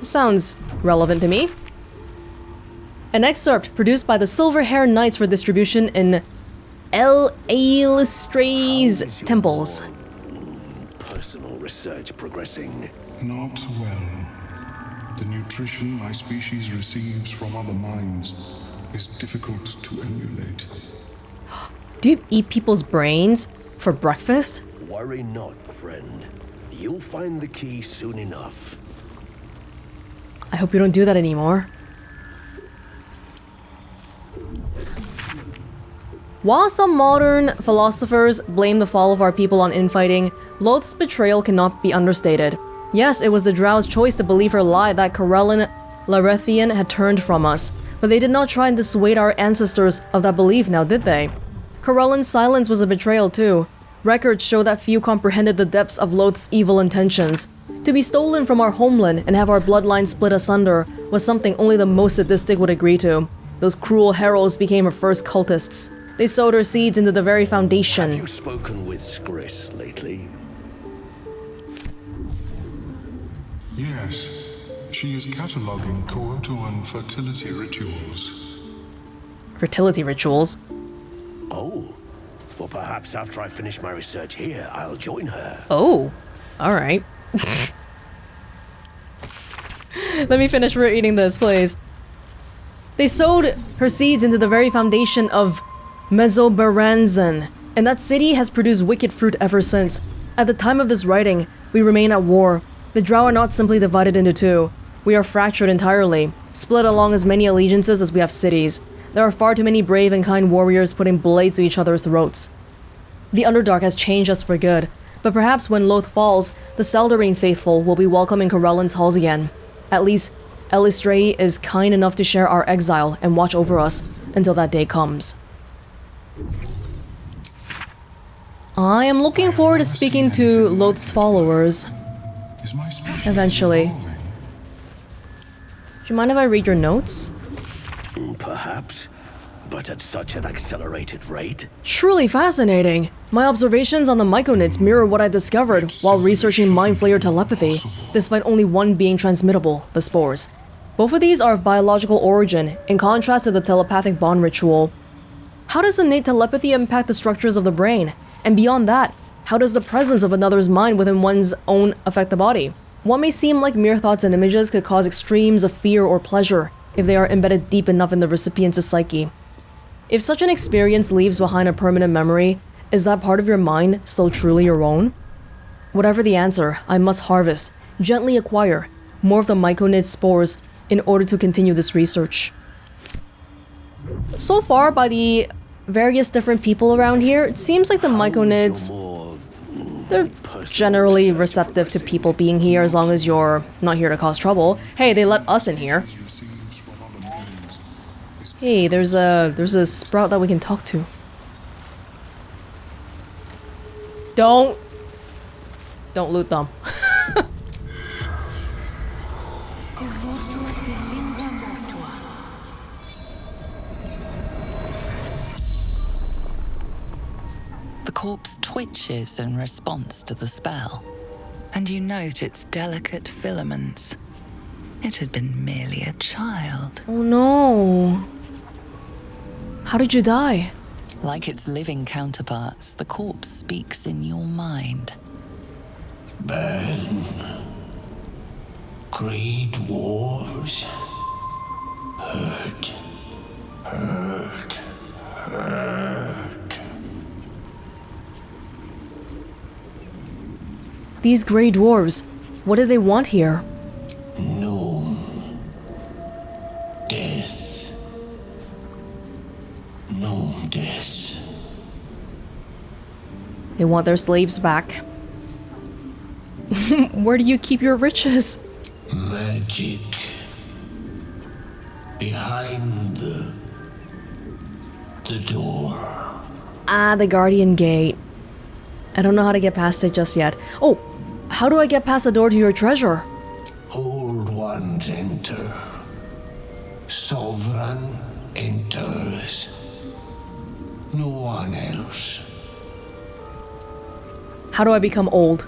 Sounds relevant to me. An excerpt produced by the Silver Hair Knights for distribution in El Ailstray's temples. Personal research progressing. Not well. The nutrition my species receives from other minds is difficult to emulate. Do you eat people's brains for breakfast? Worry not, friend. You'll find the key soon enough. I hope you don't do that anymore. While some modern philosophers blame the fall of our people on infighting, Loth's betrayal cannot be understated. Yes, it was the Drow's choice to believe her lie that Corellin Larethian had turned from us, but they did not try and dissuade our ancestors of that belief now, did they? Corellin's silence was a betrayal too. Records show that few comprehended the depths of Loth's evil intentions. To be stolen from our homeland and have our bloodline split asunder was something only the most sadistic would agree to. Those cruel heralds became her first cultists. They sowed her seeds into the very foundation. Have you spoken with Skris lately? Yes. She is cataloguing Coatoan fertility rituals. Fertility rituals? Oh. Well, perhaps after I finish my research here, I'll join her. Oh. Alright. Let me finish reading this, please. They sowed her seeds into the very foundation of Mesobaranzan, and that city has produced wicked fruit ever since. At the time of this writing, we remain at war. The Drow are not simply divided into two. We are fractured entirely, split along as many allegiances as we have cities. There are far too many brave and kind warriors putting blades to each other's throats. The Underdark has changed us for good, but perhaps when Loth falls, the Seldarine faithful will be welcome in Corellin's halls again. At least, Ailstray is kind enough to share our exile and watch over us until that day comes. I am looking forward to speaking to Loth's followers. Eventually. Do you mind if I read your notes? Perhaps, but at such an accelerated rate. Truly fascinating. My observations on the Myconids mirror what I discovered while researching Mind Flayer telepathy, despite only one being transmittable, the spores. Both of these are of biological origin, in contrast to the telepathic bond ritual. How does innate telepathy impact the structures of the brain? And beyond that, how does the presence of another's mind within one's own affect the body? What may seem like mere thoughts and images could cause extremes of fear or pleasure if they are embedded deep enough in the recipient's psyche. If such an experience leaves behind a permanent memory, is that part of your mind still truly your own? Whatever the answer, I must harvest, gently acquire, more of the Myconid spores in order to continue this research. So far, by the various different people around here, it seems like the Myconids, they're generally receptive to people being here as long as you're not here to cause trouble. Hey, they let us in here. Hey, there's a sprout that we can talk to. Don't loot them. The corpse twitches in response to the spell, and you note its delicate filaments. It had been merely a child. Oh no. How did you die? Like its living counterparts, the corpse speaks in your mind. Burn. Great wars. Hurt. Hurt. Hurt. These grey dwarves, what do they want here? No. Death. No death. They want their slaves back. Where do you keep your riches? Magic. Behind the door. Ah, the Guardian Gate. I don't know how to get past it just yet. Oh, how do I get past the door to your treasure? Old ones enter. sovereign enters. No one else. How do I become old?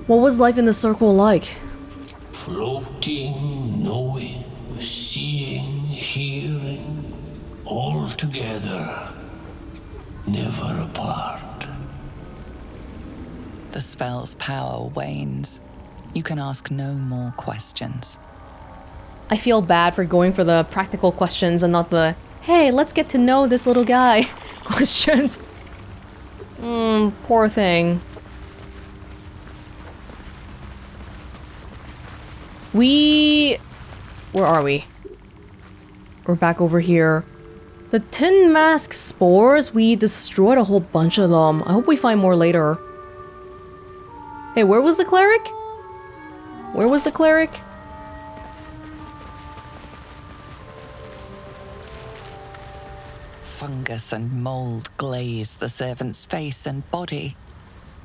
What was life in the circle like? Floating, knowing, seeing, hearing, all together, never apart. The spell's power wanes. You can ask no more questions. I feel bad for going for the practical questions and not the, hey, let's get to know this little guy questions. Poor thing. Where are we? We're back over here. The tin mask spores, we destroyed a whole bunch of them. I hope we find more later. Hey, where was the cleric? Where was the cleric? Fungus and mold glaze the servant's face and body.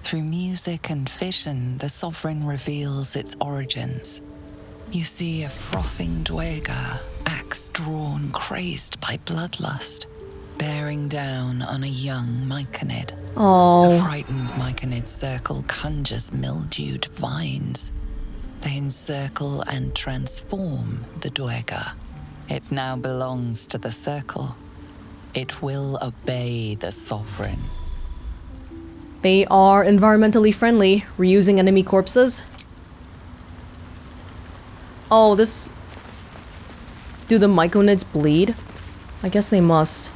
Through music and vision, the sovereign reveals its origins. You see a frothing duergar, axe drawn, crazed by bloodlust, bearing down on a young Myconid. Oh. A frightened Myconid circle conjures mildewed vines. They encircle and transform the duergar. It now belongs to the circle. It will obey the sovereign. They are environmentally friendly, reusing enemy corpses. Oh, this... Do the Myconids bleed? I guess they must.